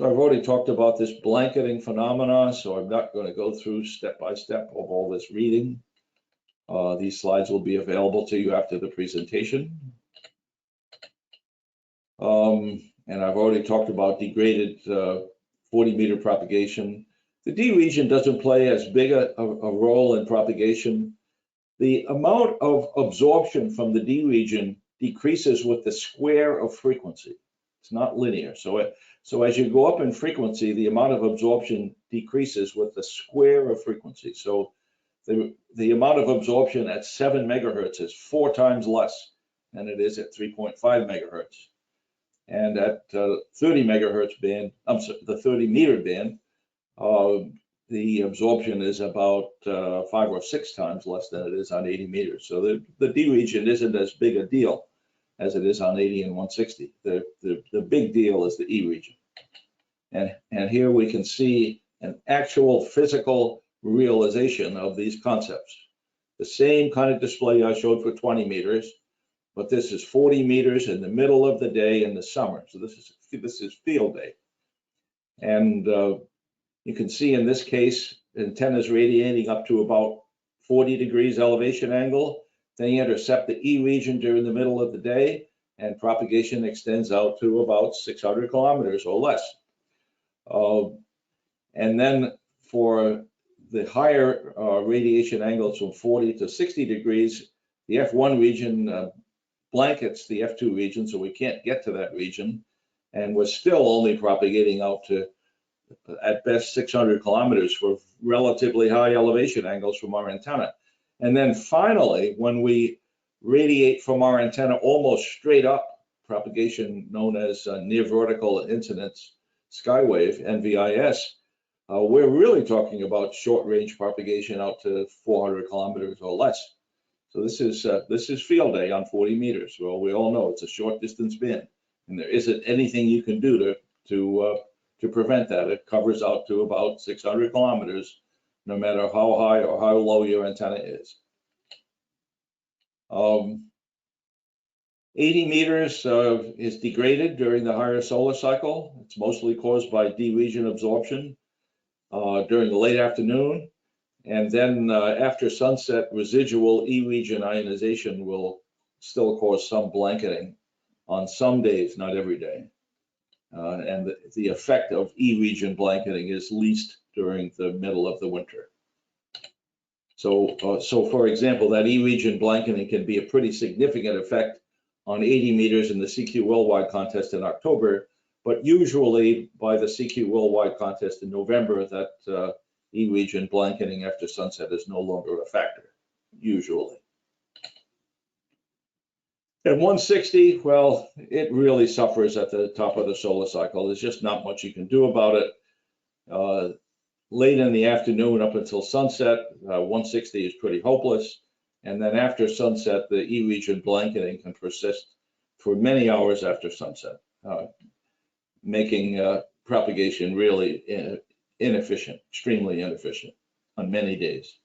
I've already talked about this blanketing phenomena, so I'm not going to go through step by step of all this reading. These slides will be available to you after the presentation. And I've already talked about degraded 40-meter propagation. The D region doesn't play as big a role in propagation. The amount of absorption from the D region decreases with the square of frequency. It's not linear. So as you go up in frequency, the amount of absorption decreases with the square of frequency. So the amount of absorption at 7 megahertz is 4 times less than it is at 3.5 megahertz. And at 30 megahertz band, the 30 meter band, the absorption is about 5 or 6 times less than it is on 80 meters. So the D region isn't as big a deal as it is on 80 and 160. The big deal is the E region. And here we can see an actual physical realization of these concepts. The same kind of display I showed for 20 meters, but this is 40 meters in the middle of the day in the summer. So this is field day. And you can see in this case, antennas radiating up to about 40 degrees elevation angle. They intercept the E region during the middle of the day, and propagation extends out to about 600 kilometers or less. And then for the higher radiation angles from 40 to 60 degrees, the F1 region blankets the F2 region, so we can't get to that region. And we're still only propagating out to, at best, 600 kilometers for relatively high elevation angles from our antenna. And then finally, when we radiate from our antenna almost straight up, propagation known as near vertical incidence skywave, NVIS, we're really talking about short range propagation out to 400 kilometers or less. So this is field day on 40 meters. Well, we all know it's a short distance band, and there isn't anything you can do to prevent that. It covers out to about 600 kilometers, no matter how high or how low your antenna is. 80 meters is degraded during the higher solar cycle. It's mostly caused by D region absorption during the late afternoon. And then after sunset, residual E region ionization will still cause some blanketing on some days, not every day. And the effect of E region blanketing is least during the middle of the winter. So for example, that E region blanketing can be a pretty significant effect on 80 meters in the CQ Worldwide contest in October, but usually by the CQ Worldwide contest in November, that E region blanketing after sunset is no longer a factor, usually. At 160, well, it really suffers at the top of the solar cycle. There's just not much you can do about it. Late in the afternoon up until sunset, 160 is pretty hopeless. And then after sunset, the E region blanketing can persist for many hours after sunset, making propagation really inefficient, extremely inefficient on many days.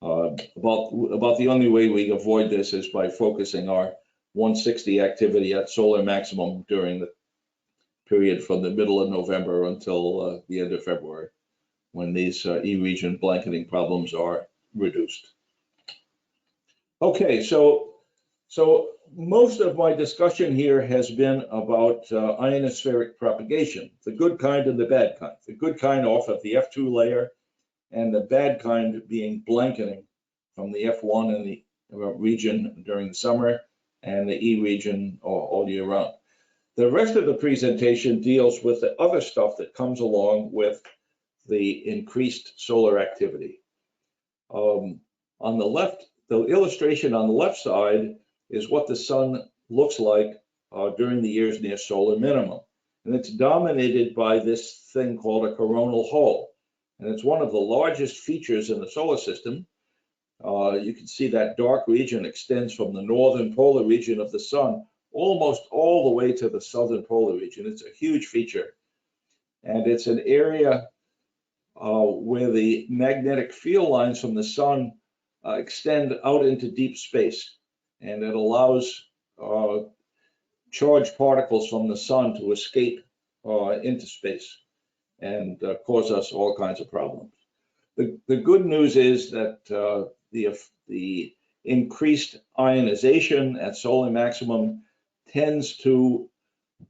About the only way we avoid this is by focusing our 160 activity at solar maximum during the period from the middle of November until the end of February, when these E region blanketing problems are reduced. Okay, so most of my discussion here has been about ionospheric propagation, the good kind and the bad kind. The good kind off of the F2 layer, and the bad kind being blanketing from the F1 and the region during the summer, and the E region all year round. The rest of the presentation deals with the other stuff that comes along with the increased solar activity. On the left, the illustration on the left side is what the sun looks like during the years near solar minimum. And it's dominated by this thing called a coronal hole. And it's one of the largest features in the solar system. You can see that dark region extends from the northern polar region of the sun almost all the way to the southern polar region. It's a huge feature. And it's an area where the magnetic field lines from the sun extend out into deep space. And it allows charged particles from the sun to escape into space and cause us all kinds of problems. The good news is that the increased ionization at solar maximum tends to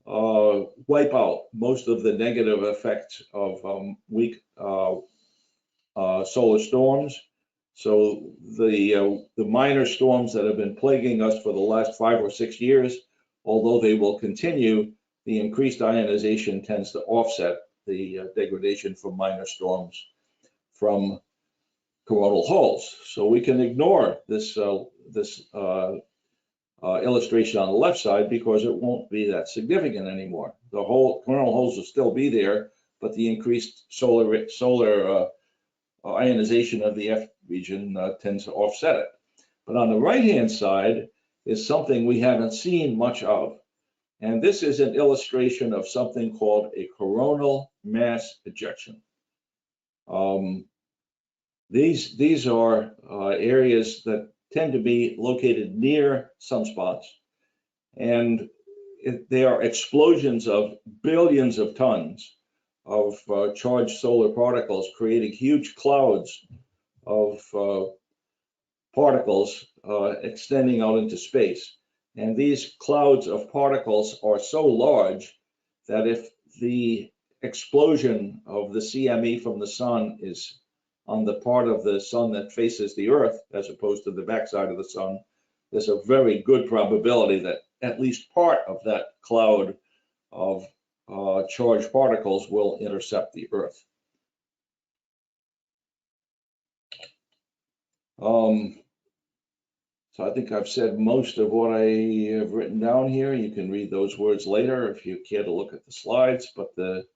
wipe out most of the negative effects of weak solar storms. So the minor storms that have been plaguing us for the last 5 or 6 years, although they will continue, the increased ionization tends to offset the degradation from minor storms from coronal holes. So we can ignore this illustration on the left side because it won't be that significant anymore. The whole coronal holes will still be there, but the increased solar ionization of the F region tends to offset it. But on the right-hand side is something we haven't seen much of. And this is an illustration of something called a coronal mass ejection. These are areas that tend to be located near sunspots, and they are explosions of billions of tons of charged solar particles, creating huge clouds of particles extending out into space. And these clouds of particles are so large that if the explosion of the CME from the sun is on the part of the sun that faces the Earth, as opposed to the backside of the sun, there's a very good probability that at least part of that cloud of charged particles will intercept the Earth. So I think I've said most of what I have written down here. You can read those words later if you care to look at the slides, but the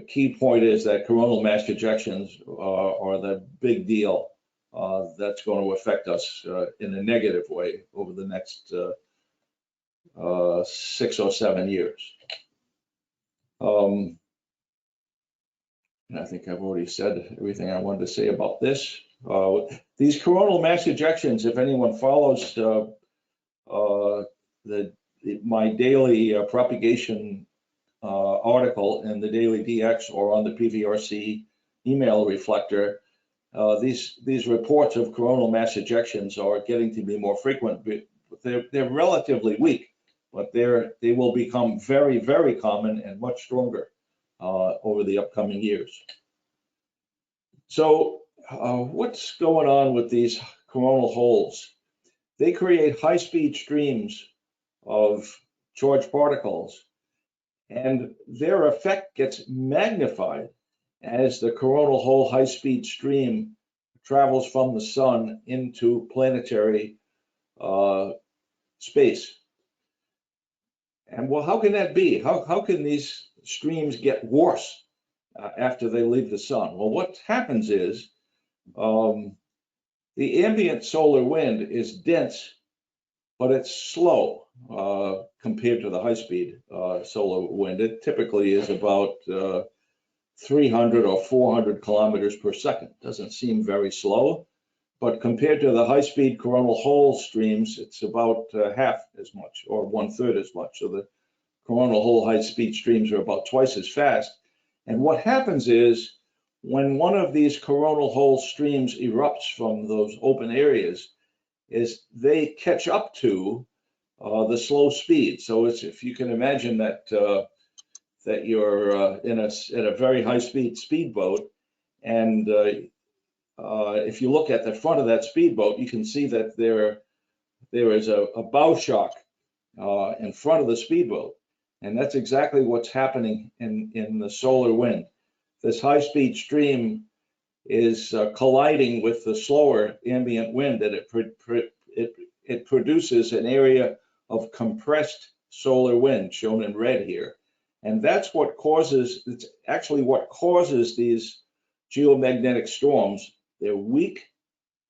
key point is that coronal mass ejections are the big deal that's going to affect us in a negative way over the next 6 or 7 years. And I think I've already said everything I wanted to say about this. These coronal mass ejections, if anyone follows my daily propagation article in the Daily DX or on the PVRC email reflector, these reports of coronal mass ejections are getting to be more frequent. They're relatively weak, but they will become very, very common and much stronger over the upcoming years. So what's going on with these coronal holes? They create high-speed streams of charged particles, and their effect gets magnified as the coronal hole high-speed stream travels from the sun into planetary space. And well, how can that be? How can these streams get worse after they leave the sun? Well, what happens is the ambient solar wind is dense, but it's slow compared to the high-speed solar wind. It typically is about 300 or 400 kilometers per second. Doesn't seem very slow, but compared to the high-speed coronal hole streams, it's about half as much or 1/3 as much. So the coronal hole high-speed streams are about twice as fast. And what happens is when one of these coronal hole streams erupts from those open areas, is they catch up to the slow speed. So it's, if you can imagine that that you're in a very high-speed speedboat, and if you look at the front of that speedboat, you can see that there is a bow shock in front of the speedboat, and that's exactly what's happening in the solar wind. This high-speed stream is colliding with the slower ambient wind, that it produces an area of compressed solar wind shown in red here. And that's what causes, it's actually what causes these geomagnetic storms. They're weak,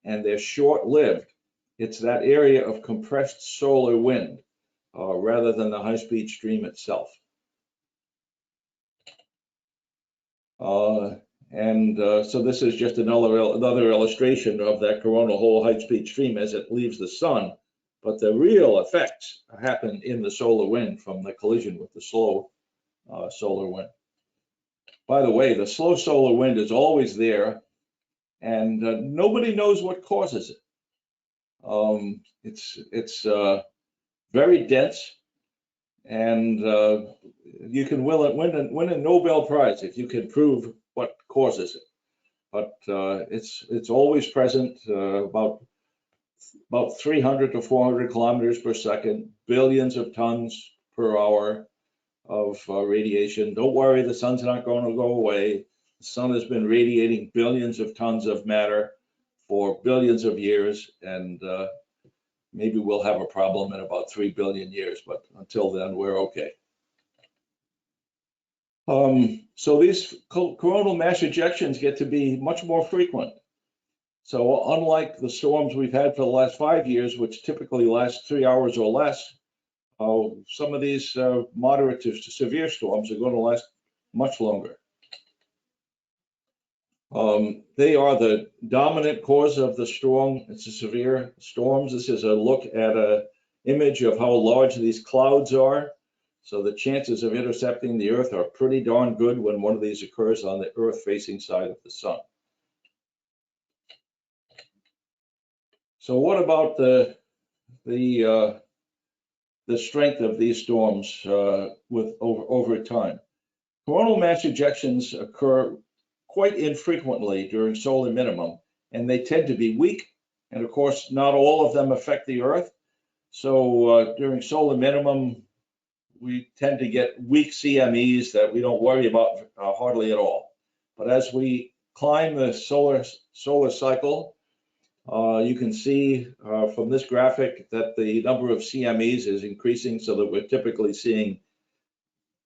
and they're short-lived. It's that area of compressed solar wind rather than the high-speed stream itself. So this is just another illustration of that coronal hole high-speed stream as it leaves the sun. But the real effects happen in the solar wind from the collision with the slow solar wind. By the way, the slow solar wind is always there, and nobody knows what causes it. It's very dense, and you can win a Nobel Prize if you can prove what causes it. But it's always present, about 300 to 400 kilometers per second, billions of tons per hour of radiation. Don't worry, the sun's not going to go away. The sun has been radiating billions of tons of matter for billions of years, and maybe we'll have a problem in about 3 billion years, but until then, we're okay. So these coronal mass ejections get to be much more frequent. So unlike the storms we've had for the last 5 years, which typically last 3 hours or less, some of these moderate to severe storms are going to last much longer. They are the dominant cause of the strong and severe storms. This is a look at an image of how large these clouds are. So the chances of intercepting the Earth are pretty darn good when one of these occurs on the Earth-facing side of the sun. So what about the strength of these storms over time? Coronal mass ejections occur quite infrequently during solar minimum, and they tend to be weak. And of course, not all of them affect the Earth. So during solar minimum, we tend to get weak CMEs that we don't worry about hardly at all. But as we climb the solar cycle, you can see from this graphic that the number of CMEs is increasing, so that we're typically seeing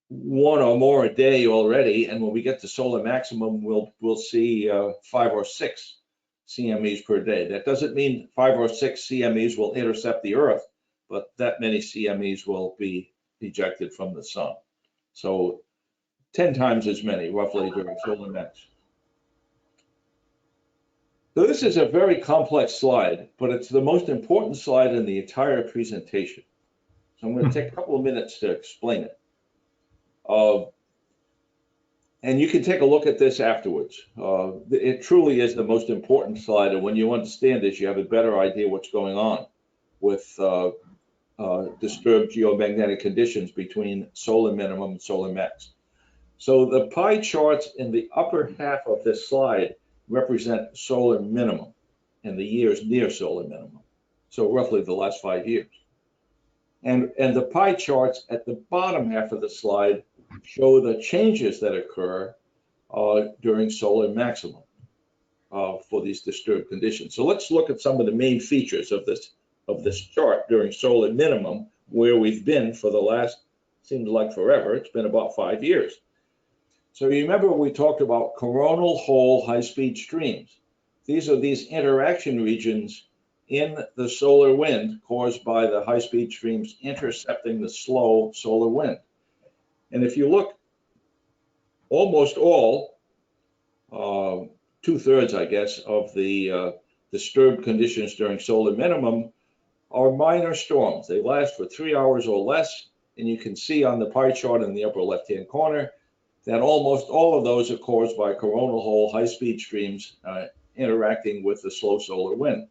1 or more a day already. And when we get to solar maximum, we'll see 5 or 6 CMEs per day. That doesn't mean 5 or 6 CMEs will intercept the Earth, but that many CMEs will be ejected from the sun. So 10 times as many roughly during solar max. So this is a very complex slide, but it's the most important slide in the entire presentation. So I'm going to take a couple of minutes to explain it. And you can take a look at this afterwards. It truly is the most important slide, and when you understand this, you have a better idea what's going on with disturbed geomagnetic conditions between solar minimum and solar max. So the pie charts in the upper half of this slide represent solar minimum and the years near solar minimum, so roughly the last 5 years. And the pie charts at the bottom half of the slide show the changes that occur during solar maximum for these disturbed conditions. So let's look at some of the main features of this chart during solar minimum, where we've been for the last, seems like forever. It's been about 5 years. So you remember we talked about coronal hole high-speed streams. These are these interaction regions in the solar wind caused by the high-speed streams intercepting the slow solar wind. And if you look, almost all, 2/3, I guess, of the disturbed conditions during solar minimum are minor storms. They last for 3 hours or less, and you can see on the pie chart in the upper left-hand corner that almost all of those are caused by coronal hole high-speed streams interacting with the slow solar wind.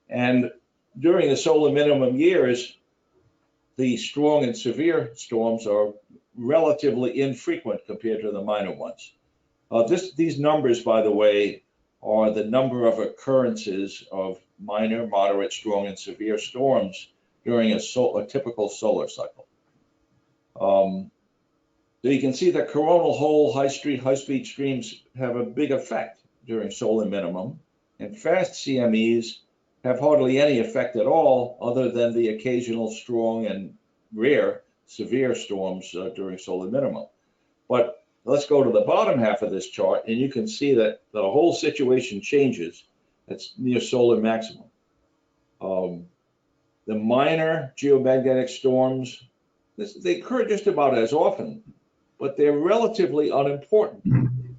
And during the solar minimum years, the strong and severe storms are relatively infrequent compared to the minor ones. These numbers, by the way, are the number of occurrences of minor, moderate, strong, and severe storms during a typical solar cycle. So you can see that coronal hole high-speed streams have a big effect during solar minimum, and fast CMEs have hardly any effect at all, other than the occasional strong and rare severe storms during solar minimum. But let's go to the bottom half of this chart, and you can see that the whole situation changes That's near solar maximum. The minor geomagnetic storms, they occur just about as often, but they're relatively unimportant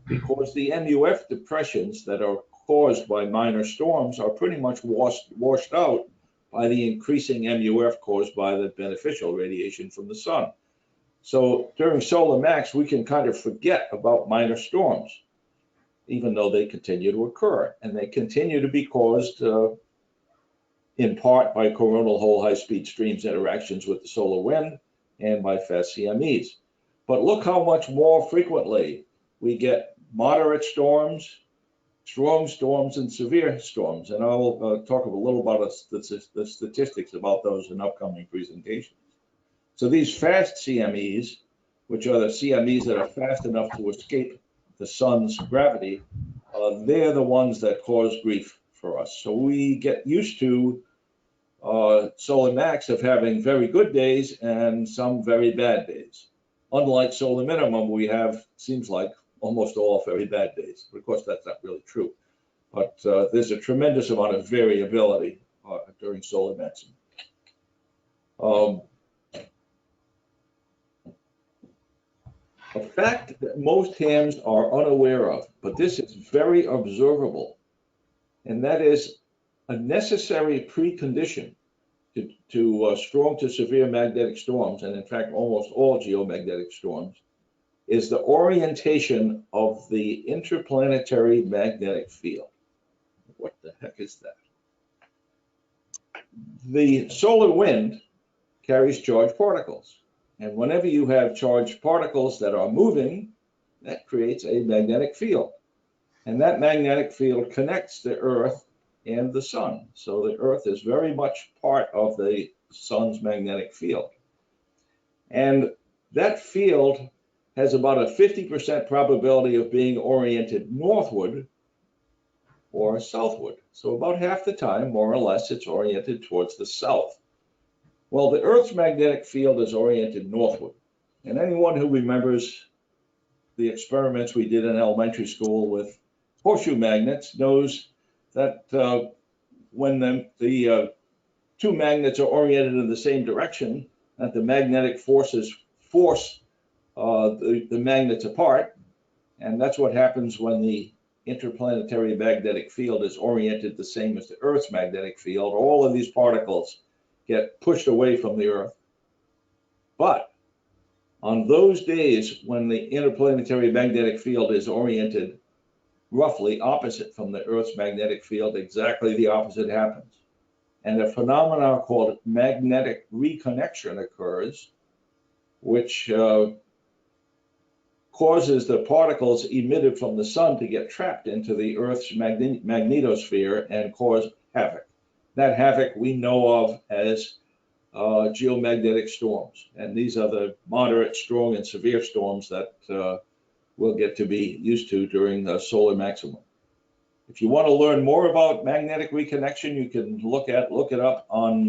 because the MUF depressions that are caused by minor storms are pretty much washed out by the increasing MUF caused by the beneficial radiation from the sun. So during solar max, we can kind of forget about minor storms, even though they continue to occur. And they continue to be caused in part by coronal hole high-speed streams interactions with the solar wind and by fast CMEs. But look how much more frequently we get moderate storms, strong storms, and severe storms. And I'll talk a little about the statistics about those in upcoming presentations. So these fast CMEs, which are the CMEs that are fast enough to escape the sun's gravity, they're the ones that cause grief for us. So we get used to solar max of having very good days and some very bad days. Unlike solar minimum, we have, seems like, almost all very bad days. But of course, that's not really true. But there's a tremendous amount of variability during solar maximum. A fact that most hams are unaware of, but this is very observable, and that is a necessary precondition to strong to severe magnetic storms, and in fact almost all geomagnetic storms, is the orientation of the interplanetary magnetic field. What the heck is that? The solar wind carries charged particles. And whenever you have charged particles that are moving, that creates a magnetic field. And that magnetic field connects the Earth and the sun. So the Earth is very much part of the sun's magnetic field. And that field has about a 50% probability of being oriented northward or southward. So about half the time, more or less, it's oriented towards the south. Well, the Earth's magnetic field is oriented northward. And anyone who remembers the experiments we did in elementary school with horseshoe magnets knows that when the two magnets are oriented in the same direction, that the magnetic forces force the magnets apart. And that's what happens when the interplanetary magnetic field is oriented the same as the Earth's magnetic field. All of these particles get pushed away from the Earth. But on those days when the interplanetary magnetic field is oriented roughly opposite from the Earth's magnetic field, exactly the opposite happens. And a phenomenon called magnetic reconnection occurs, which causes the particles emitted from the sun to get trapped into the Earth's magnetosphere and cause havoc. That havoc we know of as geomagnetic storms. And these are the moderate, strong, and severe storms that we'll get to be used to during the solar maximum. If you want to learn more about magnetic reconnection, you can look it up on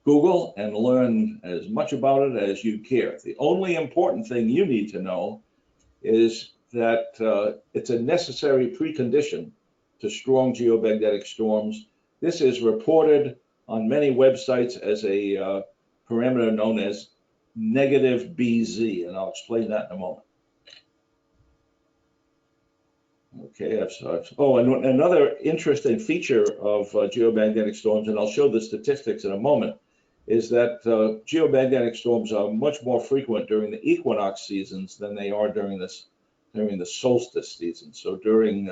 Google and learn as much about it as you care. The only important thing you need to know is that it's a necessary precondition to strong geomagnetic storms. This is reported on many websites as a parameter known as negative BZ, and I'll explain that in a moment. Okay, oh, and another interesting feature of geomagnetic storms, and I'll show the statistics in a moment, is that geomagnetic storms are much more frequent during the equinox seasons than they are during the solstice season. So during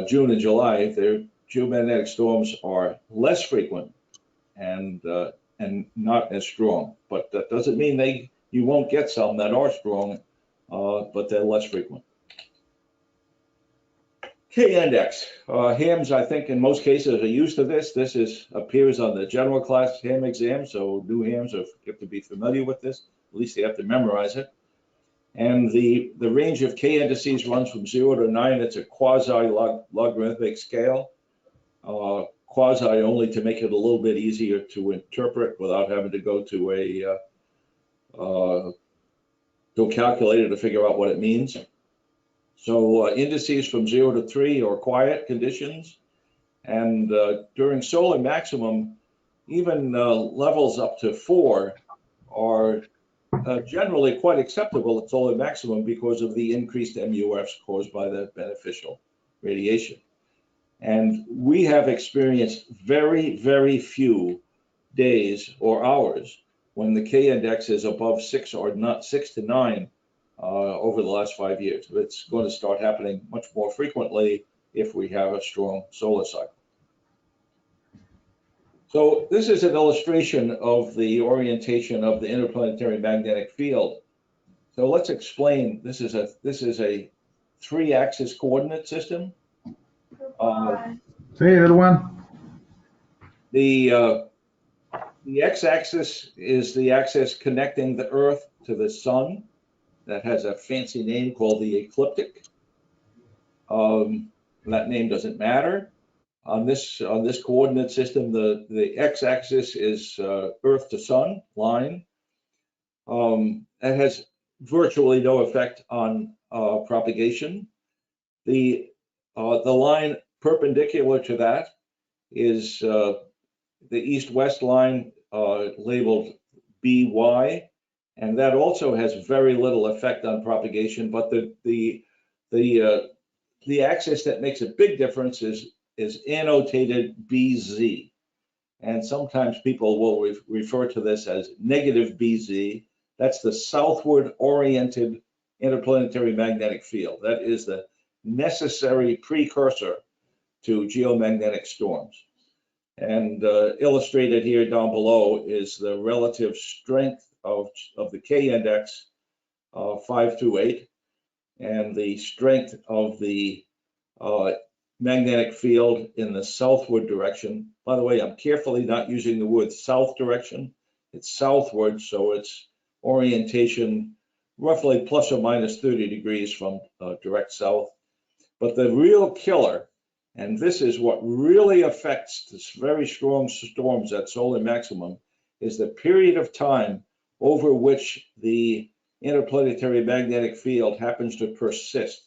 June and July, their geomagnetic storms are less frequent and not as strong. But that doesn't mean you won't get some that are strong, but they're less frequent. K-index. Hams, I think, in most cases are used to this. This appears on the general class ham exam, so new hams have to be familiar with this. At least they have to memorize it. And the range of K-indices runs from 0 to 9. It's a quasi-logarithmic scale. Quasi only to make it a little bit easier to interpret without having to go to a calculator to figure out what it means. So indices from 0 to 3 are quiet conditions. And during solar maximum, even levels up to 4 are generally quite acceptable at solar maximum because of the increased MUFs caused by the beneficial radiation. And we have experienced very, very few days or hours when the K index is above 6 or not 6 to 9 over the last 5 years. It's going to start happening much more frequently if we have a strong solar cycle. So this is an illustration of the orientation of the interplanetary magnetic field. So let's explain. This is a 3-axis coordinate system. Hey everyone. The x-axis is the axis connecting the Earth to the Sun. That has a fancy name called the ecliptic. That name doesn't matter. On this coordinate system, the x-axis is Earth to Sun line. It has virtually no effect on propagation. The line perpendicular to that is the east-west line labeled BY, and that also has very little effect on propagation. But the axis that makes a big difference is annotated BZ, and sometimes people will refer to this as negative BZ. That's the southward oriented interplanetary magnetic field. That is the necessary precursor to geomagnetic storms. And illustrated here down below is the relative strength of the K index 528 and the strength of the magnetic field in the southward direction. By the way, I'm carefully not using the word south direction. It's southward, so it's orientation roughly plus or minus 30 degrees from direct south. But the real killer, and this is what really affects this very strong storms at solar maximum, is the period of time over which the interplanetary magnetic field happens to persist.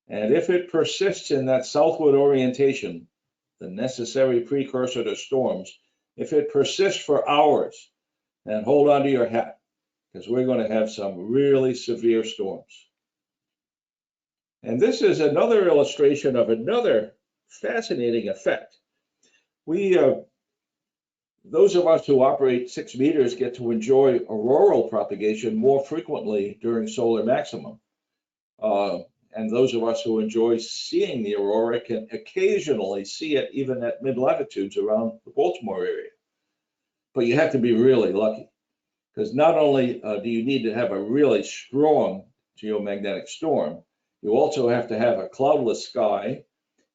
And if it persists in that southward orientation, the necessary precursor to storms, if it persists for hours, then hold on to your hat, because we're going to have some really severe storms. And this is another illustration of another fascinating effect. Those of us who operate 6 meters get to enjoy auroral propagation more frequently during solar maximum. And those of us who enjoy seeing the aurora can occasionally see it even at mid-latitudes around the Baltimore area. But you have to be really lucky, because not only do you need to have a really strong geomagnetic storm, you also have to have a cloudless sky,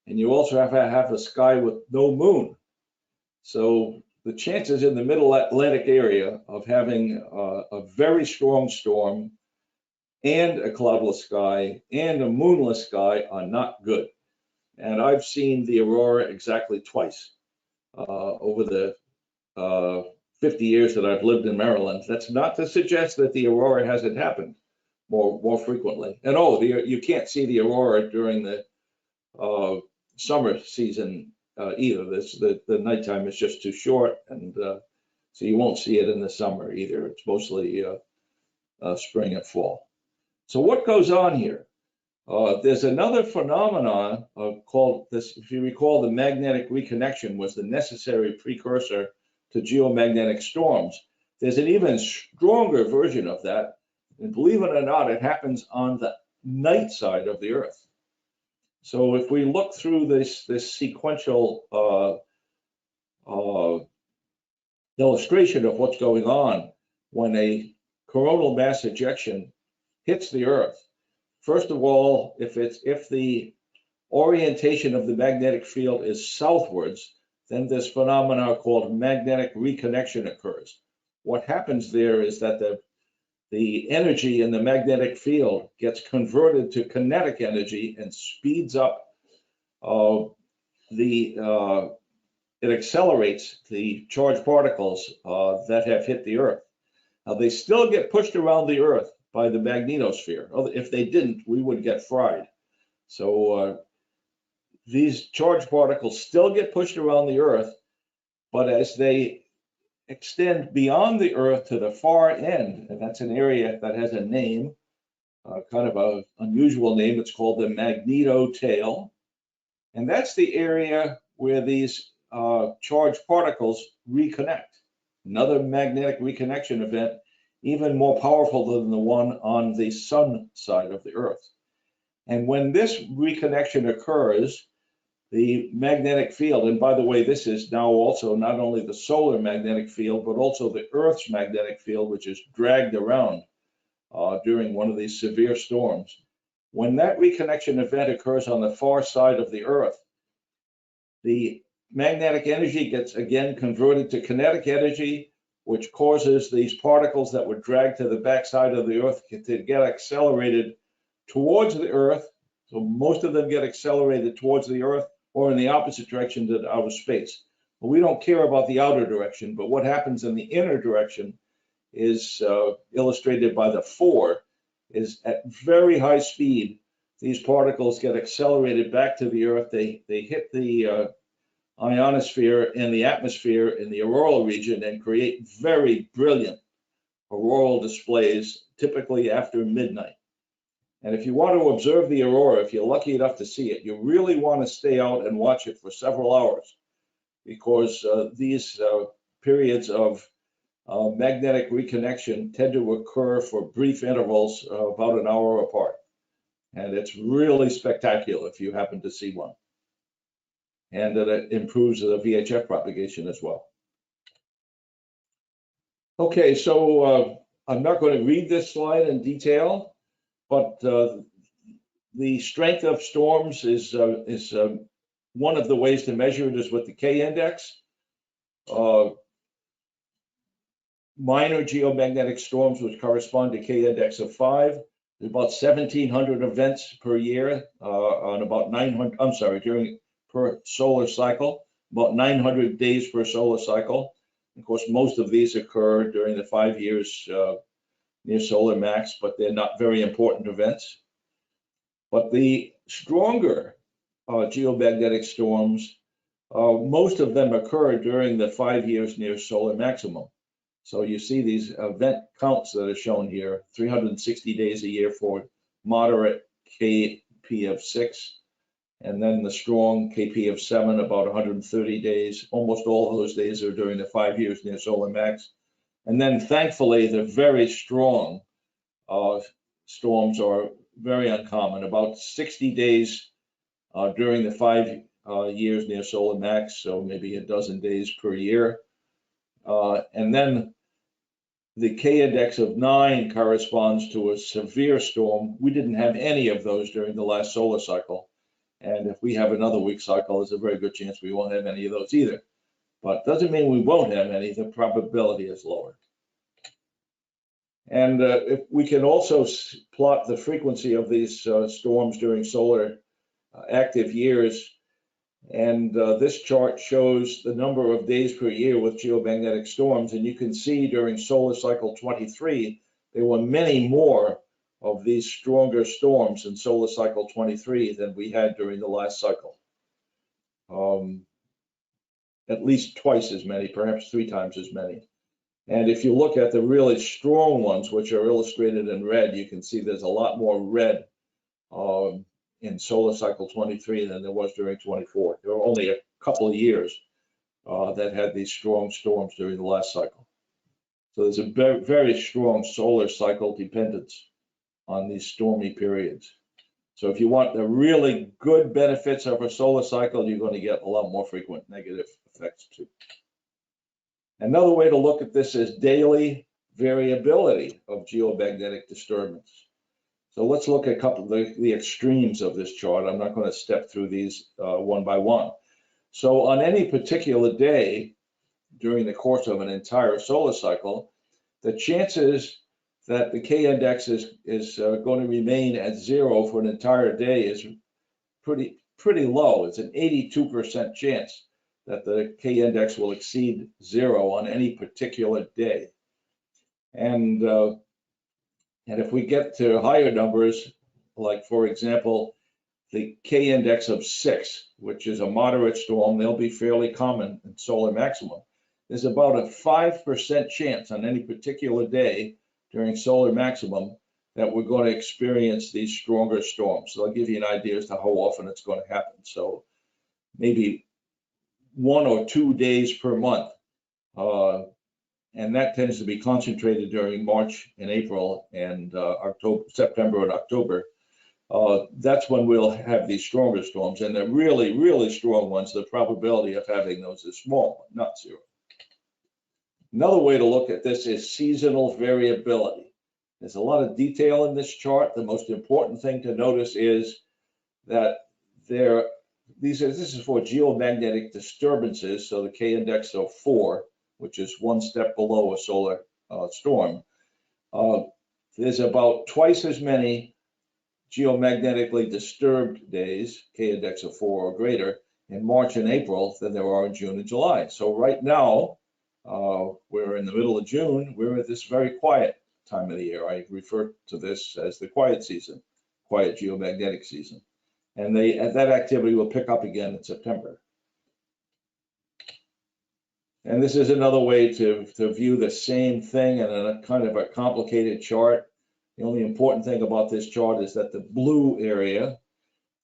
and you also have to have a sky with no moon. So the chances in the middle Atlantic area of having a very strong storm and a cloudless sky and a moonless sky are not good. And I've seen the aurora exactly twice over the 50 years that I've lived in Maryland. That's not to suggest that the aurora hasn't happened more frequently. And you can't see the aurora during the summer season either. The nighttime is just too short, and so you won't see it in the summer either. It's mostly spring and fall. So what goes on here? There's another phenomenon called this, if you recall, the magnetic reconnection was the necessary precursor to geomagnetic storms. There's an even stronger version of that, and believe it or not, it happens on the night side of the Earth. So if we look through this sequential illustration of what's going on when a coronal mass ejection hits the Earth, first of all, if the orientation of the magnetic field is southwards, then this phenomena called magnetic reconnection occurs. What happens there is that the energy in the magnetic field gets converted to kinetic energy and speeds up it accelerates the charged particles that have hit the Earth. Now, they still get pushed around the Earth by the magnetosphere. If they didn't, we would get fried. So these charged particles still get pushed around the Earth, but as they extend beyond the Earth to the far end, and that's an area that has a name, kind of an unusual name, it's called the magnetotail. And that's the area where these charged particles reconnect. Another magnetic reconnection event, even more powerful than the one on the sun side of the Earth. And when this reconnection occurs, the magnetic field, and by the way, this is now also not only the solar magnetic field, but also the Earth's magnetic field, which is dragged around during one of these severe storms. When that reconnection event occurs on the far side of the Earth, the magnetic energy gets again converted to kinetic energy, which causes these particles that were dragged to the backside of the Earth to get accelerated towards the Earth. So most of them get accelerated towards the Earth or in the opposite direction to outer space. But we don't care about the outer direction, but what happens in the inner direction is illustrated by the 4, is at very high speed, these particles get accelerated back to the Earth. They hit the ionosphere and the atmosphere in the auroral region and create very brilliant auroral displays, typically after midnight. And if you want to observe the aurora, if you're lucky enough to see it, you really want to stay out and watch it for several hours, because these periods of magnetic reconnection tend to occur for brief intervals about an hour apart. And it's really spectacular if you happen to see one. And it improves the VHF propagation as well. Okay, so I'm not going to read this slide in detail, but the strength of storms is one of the ways to measure it is with the K index. Minor geomagnetic storms, which correspond to K index of 5, there's about 1,700 events per year on about 900. I'm sorry, per solar cycle, about 900 days per solar cycle. Of course, most of these occur during the 5 years near solar max, but they're not very important events. But the stronger geomagnetic storms, most of them occur during the 5 years near solar maximum. So you see these event counts that are shown here, 360 days a year for moderate KP of 6, and then the strong KP of 7, about 130 days. Almost all of those days are during the 5 years near solar max. And then thankfully, the very strong storms are very uncommon, about 60 days during the 5 years near solar max, so maybe a dozen days per year. And then the K index of 9 corresponds to a severe storm. We didn't have any of those during the last solar cycle. And if we have another weak cycle, there's a very good chance we won't have any of those either. But doesn't mean we won't have any, the probability is lower. And if we can also plot the frequency of these storms during solar active years. And this chart shows the number of days per year with geomagnetic storms. And you can see during solar cycle 23, there were many more of these stronger storms in solar cycle 23 than we had during the last cycle. At least twice as many, perhaps 3 times as many. And if you look at the really strong ones, which are illustrated in red, you can see there's a lot more red in solar cycle 23 than there was during 24. There were only a couple of years that had these strong storms during the last cycle. So there's a very, very strong solar cycle dependence on these stormy periods. So if you want the really good benefits of a solar cycle, you're going to get a lot more frequent negative effects too. Another way to look at this is daily variability of geomagnetic disturbance. So let's look at a couple of the extremes of this chart. I'm not going to step through these one by one. So on any particular day during the course of an entire solar cycle, the chances that the K index is going to remain at 0 for an entire day is pretty low. It's an 82% chance that the K index will exceed 0 on any particular day. And if we get to higher numbers, like for example, the K index of 6, which is a moderate storm. They'll be fairly common in solar maximum. There's about a 5% chance on any particular day during solar maximum that we're going to experience these stronger storms. So I'll give you an idea as to how often it's going to happen. So maybe 1 or 2 days per month. And that tends to be concentrated during March and April and September and October. That's when we'll have these stronger storms. And the really, really strong ones, the probability of having those is small, not zero. Another way to look at this is seasonal variability. There's a lot of detail in this chart. The most important thing to notice is that this is for geomagnetic disturbances, so the K index of 4, which is 1 step below a solar storm. There's about twice as many geomagnetically disturbed days, K index of 4 or greater, in March and April than there are in June and July. So right now, we're in the middle of June, we're at this very quiet time of the year. I refer to this as the quiet season, quiet geomagnetic season. And that activity will pick up again in September. And this is another way to view the same thing in a kind of a complicated chart. The only important thing about this chart is that the blue area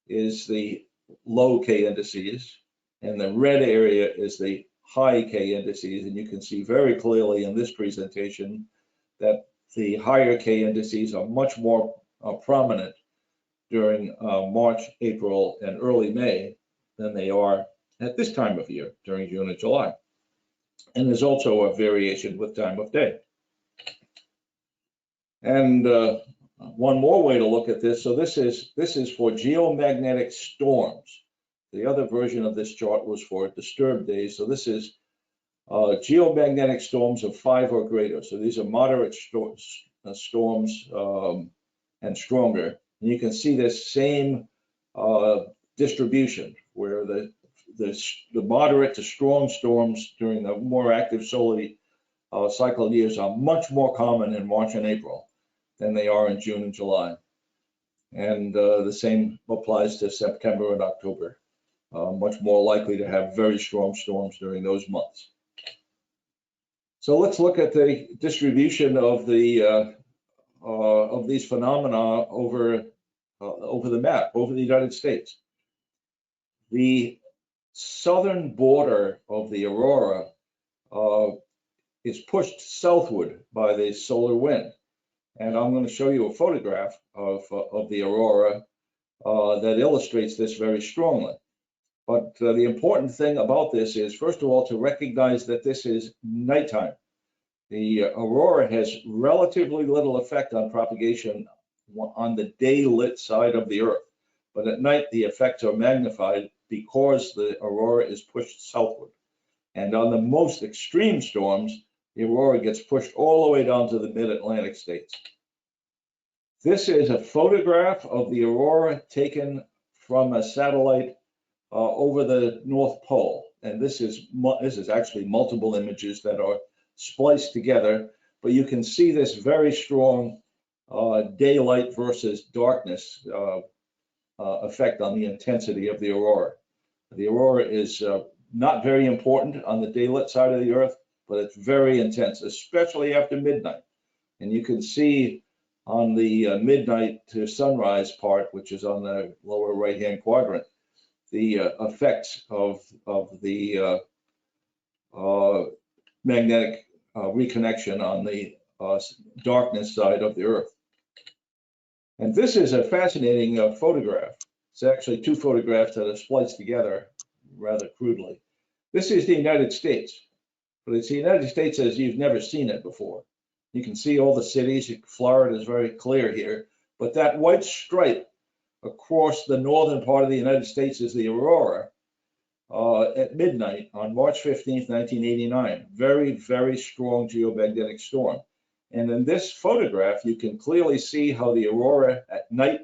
is the low K indices, and the red area is the high K indices. And you can see very clearly in this presentation that the higher K indices are much more prominent during March, April, and early May than they are at this time of year during June and July. And there's also a variation with time of day. And one more way to look at this, so this is for geomagnetic storms. The other version of this chart was for disturbed days. So this is geomagnetic storms of 5 or greater. So these are moderate storms and stronger. And you can see this same distribution where the moderate to strong storms during the more active solar cycle years are much more common in March and April than they are in June and July. And the same applies to September and October. Much more likely to have very strong storms during those months. So let's look at the distribution of these phenomena over the map, over the United States. The southern border of the aurora is pushed southward by the solar wind. And I'm going to show you a photograph of the aurora that illustrates this very strongly. But the important thing about this is, first of all, to recognize that this is nighttime. The aurora has relatively little effect on propagation on the day-lit side of the Earth. But at night, the effects are magnified because the aurora is pushed southward. And on the most extreme storms, the aurora gets pushed all the way down to the mid-Atlantic states. This is a photograph of the aurora taken from a satellite over the North Pole. And this is actually multiple images that are spliced together, but you can see this very strong daylight versus darkness effect on the intensity of the aurora. The aurora is not very important on the daylit side of the Earth, but it's very intense, especially after midnight. And you can see on the midnight to sunrise part, which is on the lower right-hand quadrant, the effects of the magnetic reconnection on the darkness side of the Earth. And this is a fascinating photograph. It's actually 2 photographs that are spliced together rather crudely. This is the United States, but it's the United States as you've never seen it before. You can see all the cities. Florida is very clear here, but that white stripe across the northern part of the United States is the aurora at midnight on March 15th, 1989. Very, very strong geomagnetic storm. And in this photograph, you can clearly see how the aurora at night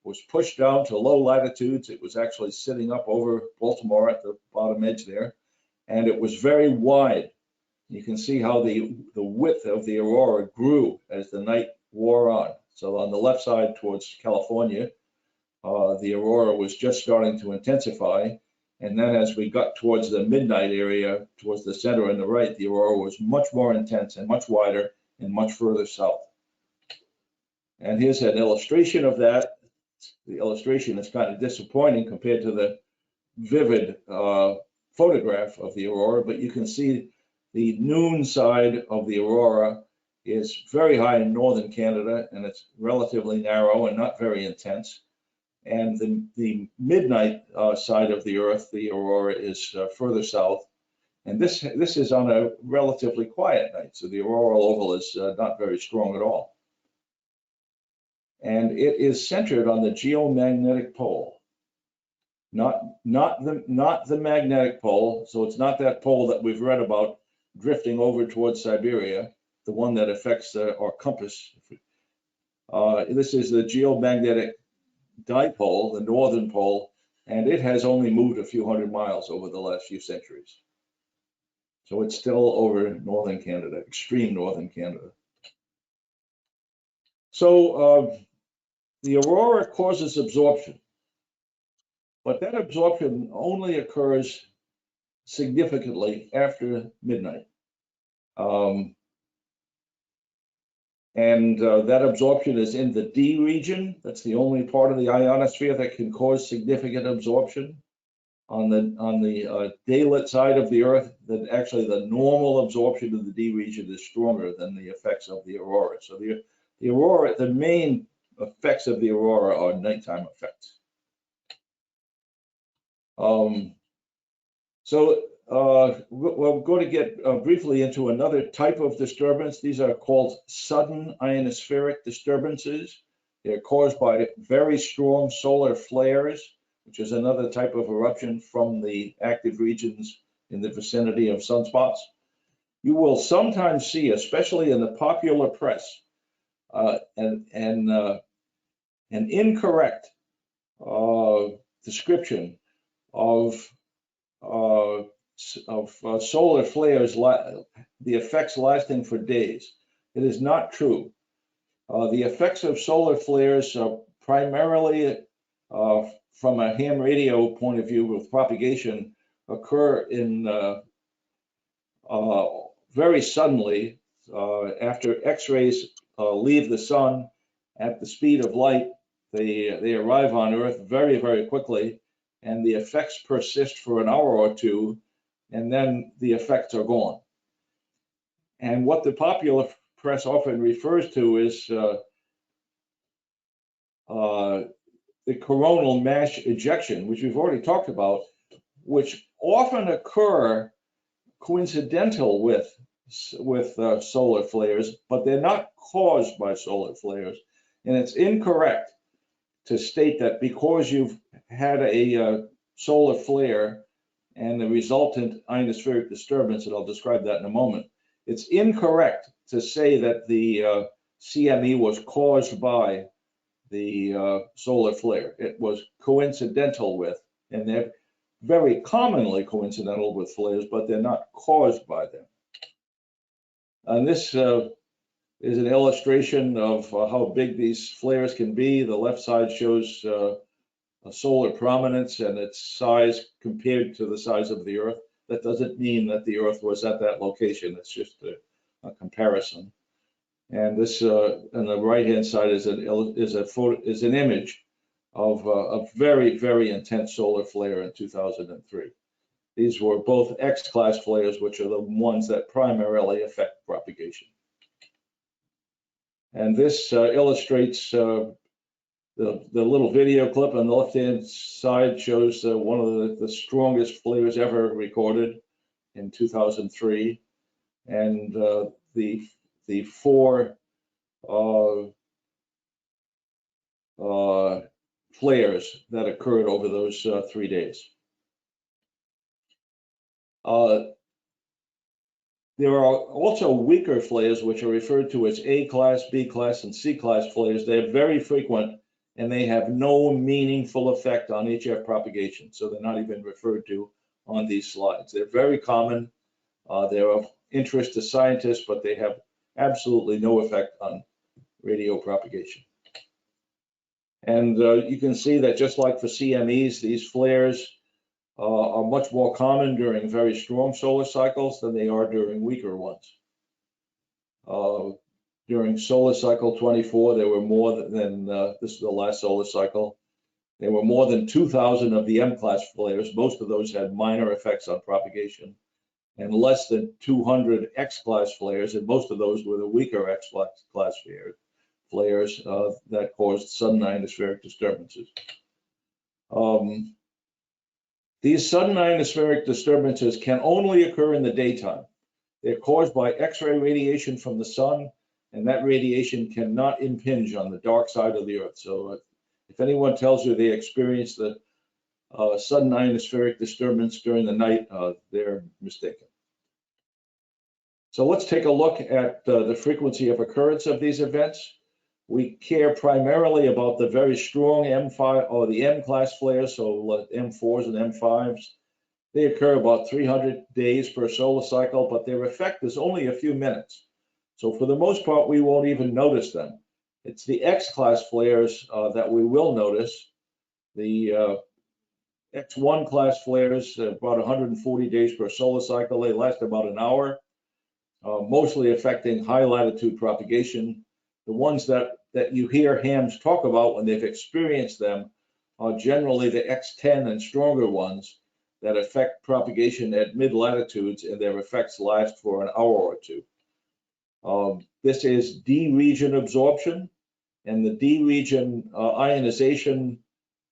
was pushed down to low latitudes. It was actually sitting up over Baltimore at the bottom edge there, and it was very wide. You can see how the width of the aurora grew as the night wore on. So on the left side towards California, the aurora was just starting to intensify. And then as we got towards the midnight area, towards the center and the right, the aurora was much more intense and much wider and much further south. And here's an illustration of that. The illustration is kind of disappointing compared to the vivid photograph of the aurora, but you can see the noon side of the aurora is very high in northern Canada, and it's relatively narrow and not very intense. And the midnight side of the Earth, the aurora, is further south. And this is on a relatively quiet night, so the auroral oval is not very strong at all. And it is centered on the geomagnetic pole, not the magnetic pole. So it's not that pole that we've read about drifting over towards Siberia, the one that affects our compass. This is the geomagnetic dipole, the northern pole, and it has only moved a few hundred miles over the last few centuries. So it's still over northern Canada, extreme northern Canada. So the aurora causes absorption, but that absorption only occurs significantly after midnight. That absorption is in the D region. That's the only part of the ionosphere that can cause significant absorption. On the daylit side of the Earth, that actually the normal absorption of the D region is stronger than the effects of the aurora. So the aurora, the main effects of the aurora are nighttime effects. We're going to get briefly into another type of disturbance. These are called sudden ionospheric disturbances. They're caused by very strong solar flares, which is another type of eruption from the active regions in the vicinity of sunspots. You will sometimes see, especially in the popular press, an incorrect description of solar flares, the effects lasting for days. It is not true. The effects of solar flares primarily from a ham radio point of view with propagation occur in very suddenly after X-rays leave the sun at the speed of light. They arrive on Earth very, very quickly, and the effects persist for an hour or two, and then the effects are gone. And what the popular press often refers to is the coronal mass ejection, which we've already talked about, which often occur coincidental with solar flares, but they're not caused by solar flares. And it's incorrect to state that because you've had a solar flare and the resultant ionospheric disturbance, and I'll describe that in a moment, it's incorrect to say that the CME was caused by the solar flare. It was coincidental with, and they're very commonly coincidental with flares, but they're not caused by them. And this is an illustration of how big these flares can be. The left side shows a solar prominence and its size compared to the size of the Earth. That doesn't mean that the Earth was at that location. It's just a comparison. And this on the right-hand side is an image of a very, very intense solar flare in 2003. These were both X-class flares, which are the ones that primarily affect propagation. And this illustrates the little video clip on the left-hand side shows one of the strongest flares ever recorded in 2003, and the four flares that occurred over those 3 days. There are also weaker flares, which are referred to as A-class, B-class, and C-class flares. They're very frequent, and they have no meaningful effect on HF propagation, so they're not even referred to on these slides. They're very common. They're of interest to scientists, but they have absolutely no effect on radio propagation. And you can see that just like for CMEs, these flares are much more common during very strong solar cycles than they are during weaker ones. During solar cycle 24, there were more than, this is the last solar cycle, there were more than 2,000 of the M-class flares. Most of those had minor effects on propagation, and less than 200 X-class flares, and most of those were the weaker X-class flares that caused sudden ionospheric disturbances. These sudden ionospheric disturbances can only occur in the daytime. They're caused by X-ray radiation from the sun, and that radiation cannot impinge on the dark side of the Earth. So if anyone tells you they experienced the sudden ionospheric disturbance during the night, they're mistaken. So let's take a look at the frequency of occurrence of these events. We care primarily about the very strong M5 or the M-class flares, so M4s and M5s. They occur about 300 days per solar cycle, but their effect is only a few minutes. So for the most part, we won't even notice them. It's the X-class flares that we will notice. The X1 class flares, about 140 days per solar cycle. They last about an hour, mostly affecting high latitude propagation. The ones that you hear hams talk about when they've experienced them are generally the X10 and stronger ones that affect propagation at mid latitudes, and their effects last for an hour or two. This is D region absorption, and the D region ionization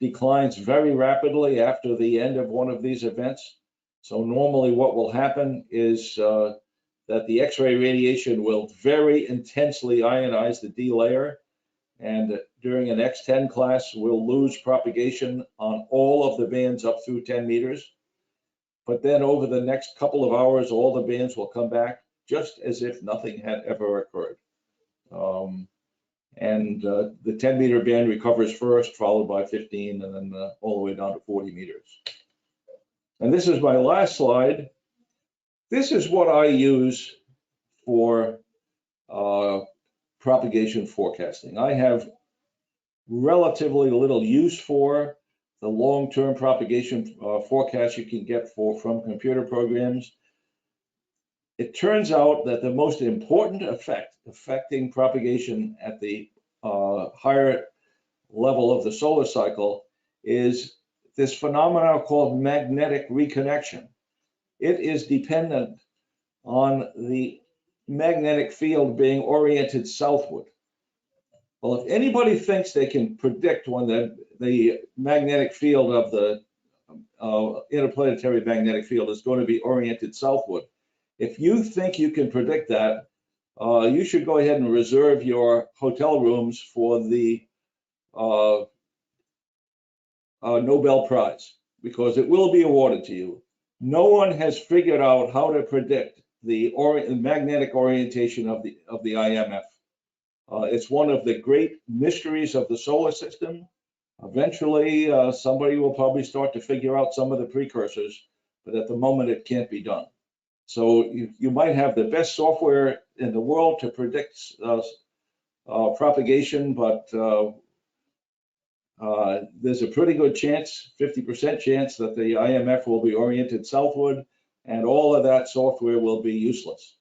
declines very rapidly after the end of one of these events. So normally what will happen is that the X-ray radiation will very intensely ionize the D layer, and during an X10 class, we'll lose propagation on all of the bands up through 10 meters. But then over the next couple of hours, all the bands will come back just as if nothing had ever occurred. The 10-meter band recovers first, followed by 15, and then all the way down to 40 meters. And this is my last slide. This is what I use for propagation forecasting. I have relatively little use for the long-term propagation forecast you can get from computer programs. It turns out that the most important effect affecting propagation at the higher level of the solar cycle is this phenomenon called magnetic reconnection. It is dependent on the magnetic field being oriented southward. Well, if anybody thinks they can predict when the magnetic field of the interplanetary magnetic field is going to be oriented southward, if you think you can predict that, you should go ahead and reserve your hotel rooms for the Nobel Prize, because it will be awarded to you. No one has figured out how to predict the magnetic orientation of the IMF. It's one of the great mysteries of the solar system. Eventually, somebody will probably start to figure out some of the precursors, but at the moment it can't be done. So you might have the best software in the world to predict propagation, but there's a pretty good chance, 50% chance, that the IMF will be oriented southward, and all of that software will be useless.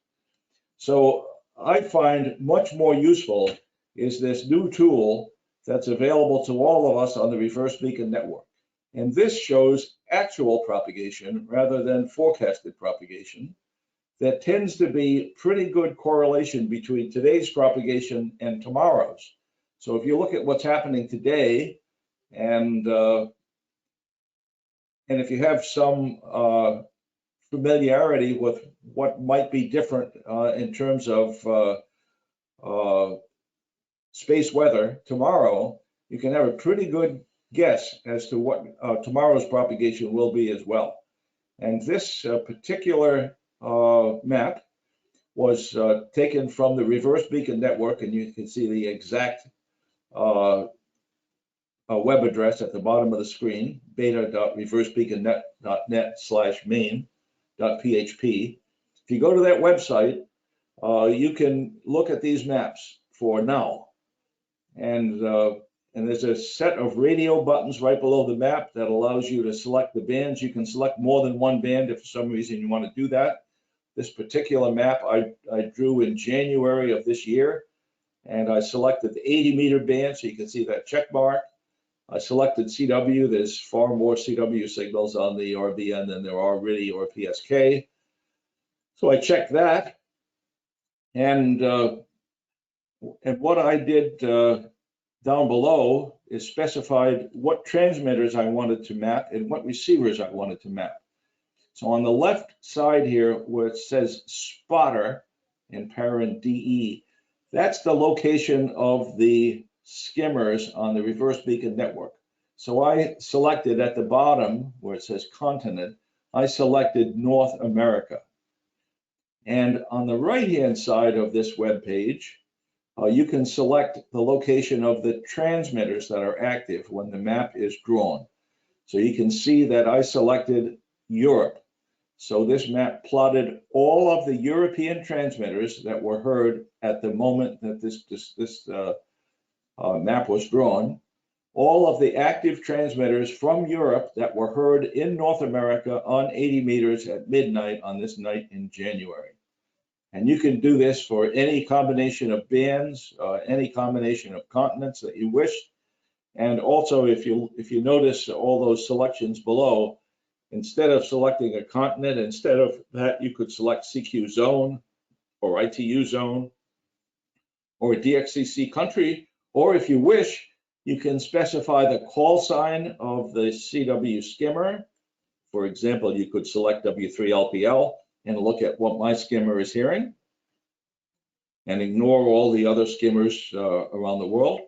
So I find much more useful is this new tool that's available to all of us on the Reverse Beacon Network. And this shows actual propagation rather than forecasted propagation. That tends to be pretty good correlation between today's propagation and tomorrow's. So if you look at what's happening today, and if you have some familiarity with what might be different in terms of space weather tomorrow, you can have a pretty good guess as to what tomorrow's propagation will be as well. And this particular map was taken from the Reverse Beacon Network, and you can see the exact web address at the bottom of the screen, beta.reversebeacon.net/main.php. If you go to that website, you can look at these maps for now. And and there's a set of radio buttons right below the map that allows you to select the bands. You can select more than one band if for some reason you want to do that. This particular map I drew in January of this year, and I selected the 80-meter band, so you can see that check mark. I selected CW. There's far more CW signals on the RBN than there are RIDI or PSK. So I checked that, and what I did down below is specified what transmitters I wanted to map and what receivers I wanted to map. So on the left side here, where it says spotter in parent DE, that's the location of the skimmers on the reverse beacon network. So I selected at the bottom where it says continent, I selected North America. And on the right-hand side of this web page, you can select the location of the transmitters that are active when the map is drawn. So you can see that I selected Europe. So this map plotted all of the European transmitters that were heard at the moment that this map was drawn, all of the active transmitters from Europe that were heard in North America on 80 meters at midnight on this night in January. And you can do this for any combination of bands, any combination of continents that you wish. And also, if you notice all those selections below, instead of selecting a continent, instead of that, you could select CQ zone or ITU zone or a DXCC country, or if you wish, you can specify the call sign of the CW skimmer. For example, you could select W3LPL and look at what my skimmer is hearing and ignore all the other skimmers around the world.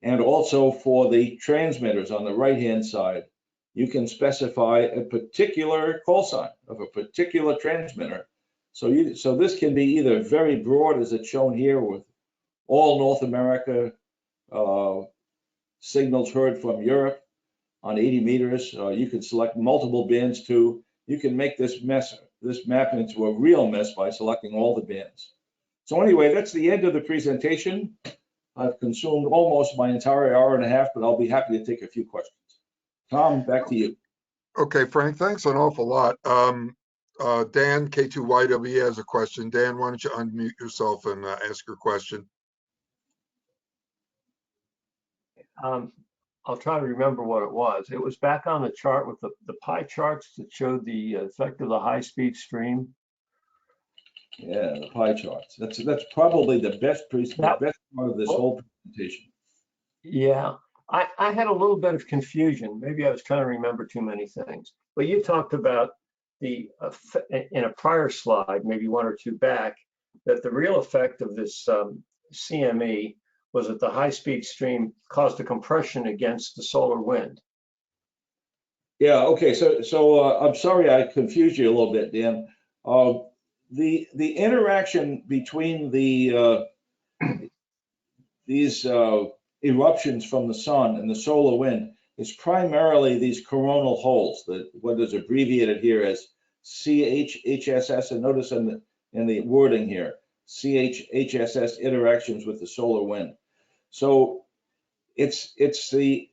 And also for the transmitters on the right-hand side, you can specify a particular call sign of a particular transmitter. So this can be either very broad, as it's shown here, with all North America signals heard from Europe on 80 meters. You can select multiple bands too. You can make this map into a real mess by selecting all the bands. So anyway, that's the end of the presentation. I've consumed almost my entire hour and a half, but I'll be happy to take a few questions. Tom, back to you. Okay, Frank, thanks an awful lot. Dan, K2YW has a question. Dan, why don't you unmute yourself and ask your question? I'll try to remember what it was. It was back on the chart with the pie charts that showed the effect of the high-speed stream. Yeah, the pie charts. That's probably the best part of this whole presentation. Yeah, I had a little bit of confusion. Maybe I was trying to remember too many things. But you talked about in a prior slide, maybe one or two back, that the real effect of this CME was that the high-speed stream caused a compression against the solar wind. Yeah, okay, so I'm sorry I confused you a little bit, Dan. The interaction between these eruptions from the sun and the solar wind is primarily these coronal holes, what is abbreviated here as CHHSS, and notice in the wording here, CHHSS interactions with the solar wind. So it's the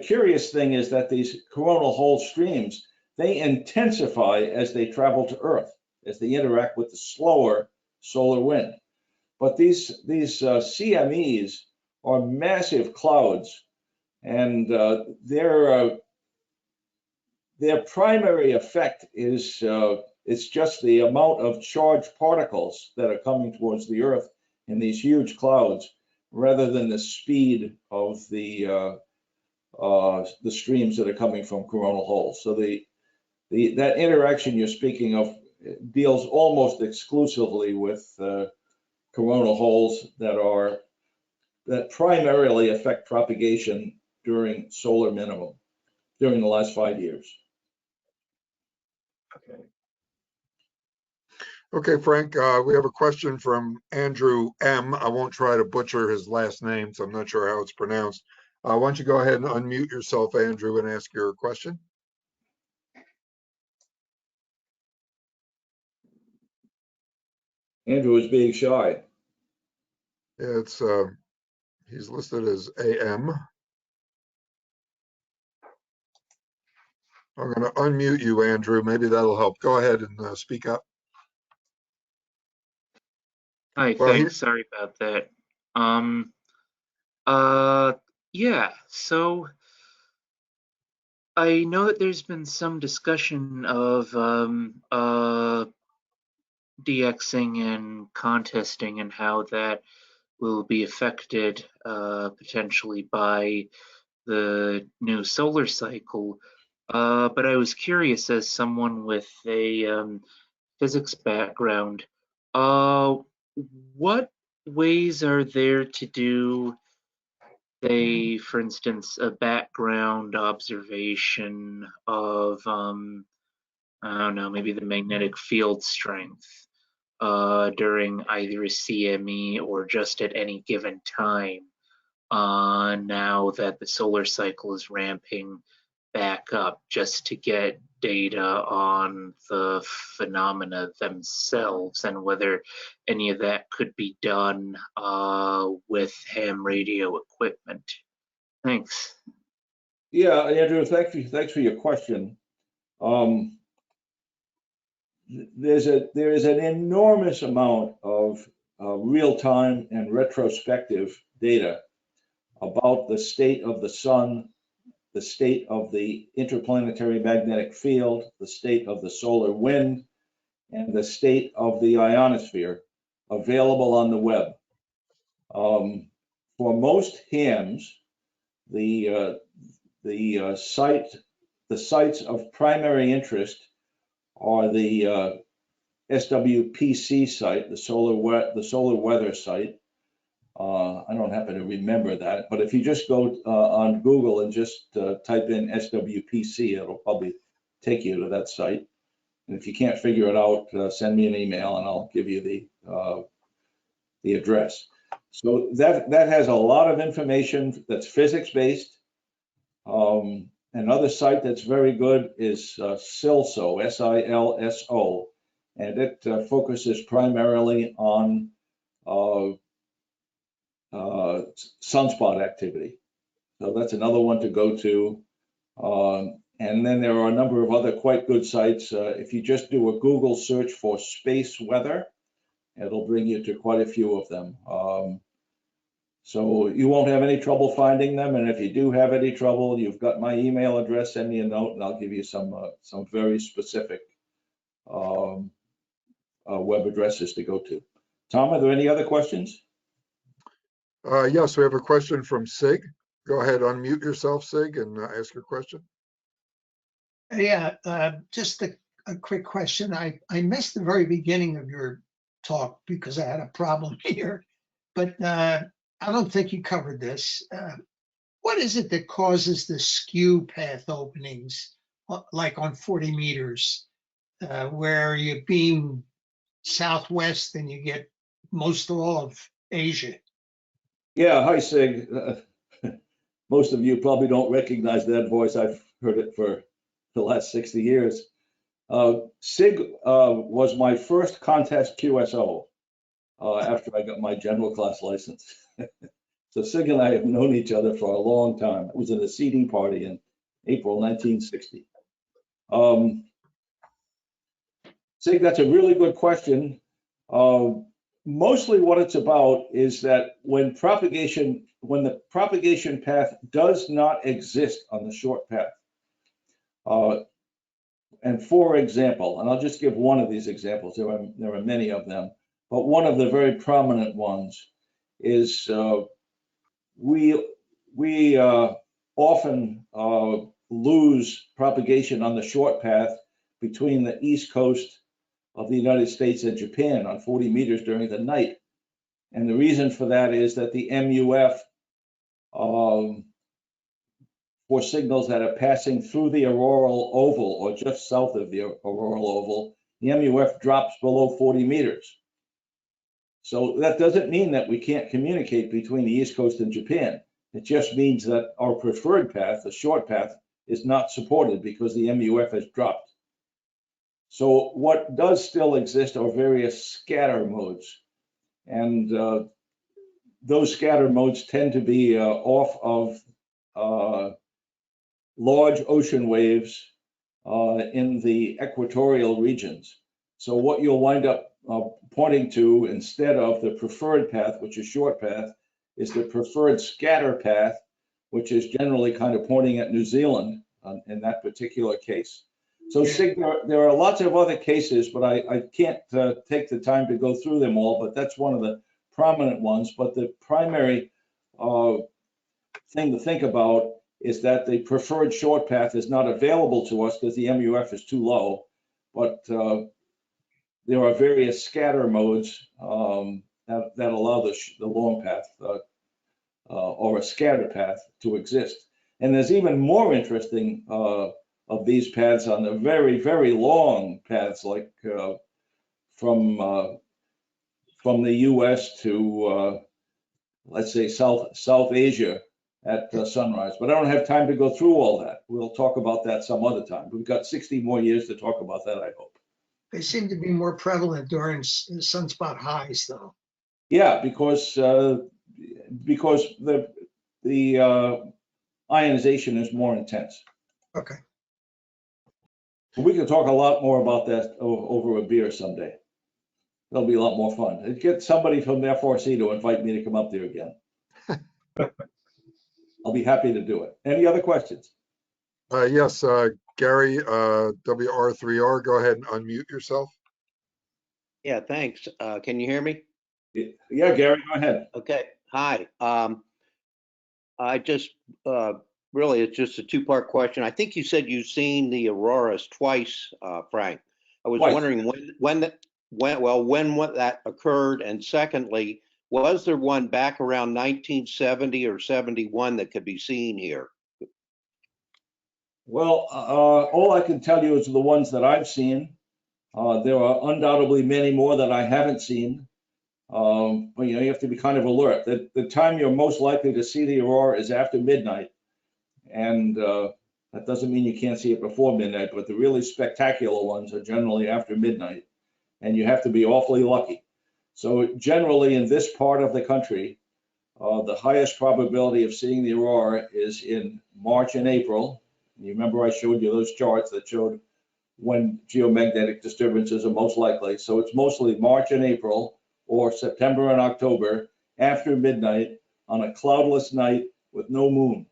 curious thing is that these coronal hole streams, they intensify as they travel to Earth, as they interact with the slower solar wind. But these CMEs are massive clouds, and their primary effect is it's just the amount of charged particles that are coming towards the Earth in these huge clouds, rather than the speed of the streams that are coming from coronal holes. So that interaction you're speaking of deals almost exclusively with coronal holes that primarily affect propagation during solar minimum during the last 5 years. Okay. Okay, Frank, we have a question from Andrew M. I won't try to butcher his last name, so I'm not sure how it's pronounced. Why don't you go ahead and unmute yourself, Andrew, and ask your question? Andrew is being shy. Yeah, He's listed as AM. I'm going to unmute you, Andrew. Maybe that'll help. Go ahead and speak up. Hi, Well, thanks. Sorry about that. Um, uh, yeah, so I know that there's been some discussion of DXing and contesting and how that will be affected potentially by the new solar cycle. But I was curious, as someone with a physics background, uh, what ways are there to do, say, for instance, a background observation of, I don't know, maybe the magnetic field strength during either a CME or just at any given time, now that the solar cycle is ramping back up, just to get data on the phenomena themselves and whether any of that could be done with ham radio equipment. Thanks. Yeah, Andrew, thanks for your question. There is an enormous amount of real-time and retrospective data about the state of the sun, the state of the interplanetary magnetic field, the state of the solar wind, and the state of the ionosphere available on the web. For most hams, the sites of primary interest are the SWPC site, the solar weather site. I don't happen to remember that, but if you just go on Google and just type in SWPC, it'll probably take you to that site. And if you can't figure it out, send me an email and I'll give you the address. So that has a lot of information that's physics based. Another site that's very good is SILSO, SILSO, and it focuses primarily on sunspot activity. So that's another one to go to. And then there are a number of other quite good sites. If you just do a Google search for space weather, it'll bring you to quite a few of them. So you won't have any trouble finding them. And if you do have any trouble, you've got my email address, send me a note and I'll give you some very specific web addresses to go to. Tom, are there any other questions? Yes, we have a question from Sig. Go ahead, unmute yourself, Sig, and ask your question. Yeah, just a quick question. I missed the very beginning of your talk because I had a problem here, but I don't think you covered this. What is it that causes the skew path openings, like on 40 meters, where you beam southwest and you get most all of Asia? Yeah, hi, Sig. Most of you probably don't recognize that voice. I've heard it for the last 60 years. SIG was my first contest QSO after I got my general class license. So SIG and I have known each other for a long time. It was in a seeding party in April 1960. SIG, that's a really good question. Mostly what it's about is that when the propagation path does not exist on the short path, and for example, and I'll just give one of these examples, there are many of them, but one of the very prominent ones is we often lose propagation on the short path between the east coast of the United States and Japan on 40 meters during the night. And the reason for that is that the MUF for signals that are passing through the auroral oval or just south of the auroral oval, the MUF drops below 40 meters. So that doesn't mean that we can't communicate between the East Coast and Japan. It just means that our preferred path, the short path, is not supported because the MUF has dropped. So what does still exist are various scatter modes. And those scatter modes tend to be off of large ocean waves in the equatorial regions. So what you'll wind up pointing to instead of the preferred path, which is short path, is the preferred scatter path, which is generally kind of pointing at New Zealand in that particular case. So Sig, there are lots of other cases, but I can't take the time to go through them all, but that's one of the prominent ones. But the primary thing to think about is that the preferred short path is not available to us because the MUF is too low, but there are various scatter modes that allow the long path or a scatter path to exist. And there's even more interesting of these paths on the very, very long paths, like from the US to, let's say, South Asia at sunrise. But I don't have time to go through all that. We'll talk about that some other time. We've got 60 more years to talk about that, I hope. They seem to be more prevalent during sunspot highs, though. Yeah, because the ionization is more intense. Okay. We can talk a lot more about that over a beer someday. That'll be a lot more fun. Get somebody from the FRC to invite me to come up there again. I'll be happy to do it. Any other questions? Yes, Gary, WR3R, go ahead and unmute yourself. Yeah, thanks. Can you hear me? Yeah, Gary, go ahead. Okay. Hi. I just really, it's just a two-part question. I think you said you've seen the auroras twice, Frank. I was Twice. wondering when that occurred, and secondly, was there one back around 1970 or 71 that could be seen here? Well, all I can tell you is the ones that I've seen. There are undoubtedly many more that I haven't seen. But you have to be kind of alert. The time you're most likely to see the aurora is after midnight. And that doesn't mean you can't see it before midnight, but the really spectacular ones are generally after midnight. And you have to be awfully lucky. So generally in this part of the country, the highest probability of seeing the aurora is in March and April. You remember I showed you those charts that showed when geomagnetic disturbances are most likely. So it's mostly March and April or September and October after midnight on a cloudless night with no moon.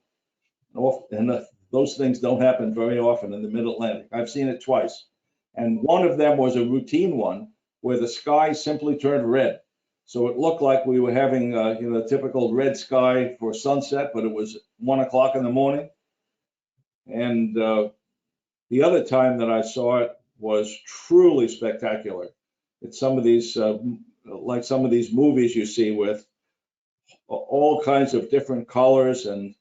And those things don't happen very often in the mid-Atlantic. I've seen it twice. And one of them was a routine one where the sky simply turned red. So it looked like we were having the typical red sky for sunset, but it was 1 o'clock in the morning. And the other time that I saw it was truly spectacular. It's some of these, like some of these movies you see with all kinds of different colors and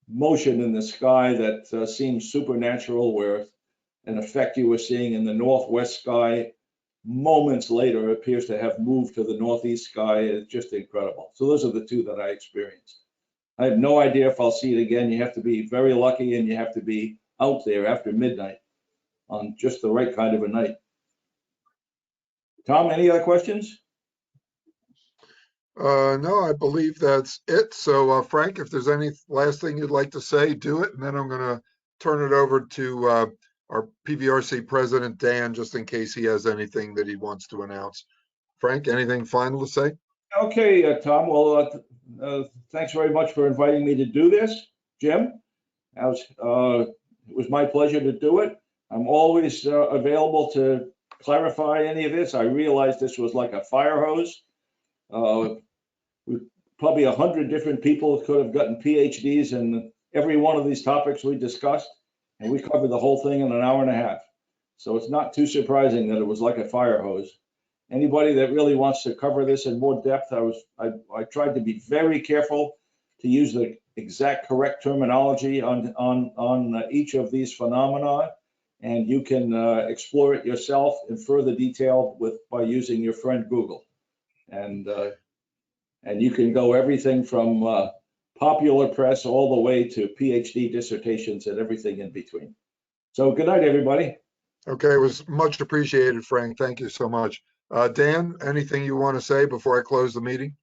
motion in the sky that seems supernatural, where an effect you were seeing in the northwest sky moments later appears to have moved to the northeast sky. It's just incredible. So those are the two that I experienced. I have no idea if I'll see it again. You have to be very lucky, and you have to be out there after midnight on just the right kind of a night. Tom, any other questions? No, I believe that's it. So Frank, if there's any last thing you'd like to say, do it. And then I'm going to turn it over to our PVRC president, Dan, just in case he has anything that he wants to announce. Frank, anything final to say? Okay, Tom. Well, thanks very much for inviting me to do this, Jim. It was my pleasure to do it. I'm always available to clarify any of this. I realized this was like a fire hose. Probably 100 different people could have gotten PhDs in every one of these topics we discussed, and we covered the whole thing in an hour and a half. So it's not too surprising that it was like a fire hose. Anybody that really wants to cover this in more depth, I tried to be very careful to use the exact correct terminology on each of these phenomena, and you can explore it yourself in further detail by using your friend Google. And you can go everything from popular press all the way to PhD dissertations and everything in between. So good night, everybody. Okay, it was much appreciated, Frank. Thank you so much. Dan, anything you want to say before I close the meeting?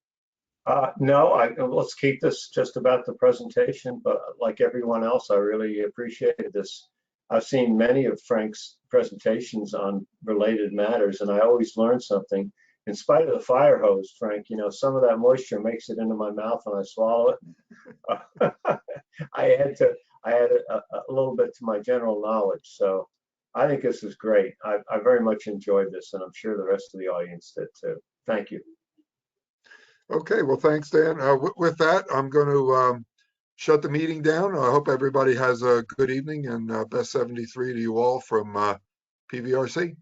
No, let's keep this just about the presentation, but like everyone else, I really appreciated this. I've seen many of Frank's presentations on related matters, and I always learn something. In spite of the fire hose, Frank, some of that moisture makes it into my mouth and I swallow it. I add a little bit to my general knowledge. So I think this is great. I very much enjoyed this, and I'm sure the rest of the audience did too. Thank you. Okay, well, thanks, Dan. With that, I'm going to shut the meeting down. I hope everybody has a good evening, and best 73 to you all from PVRC.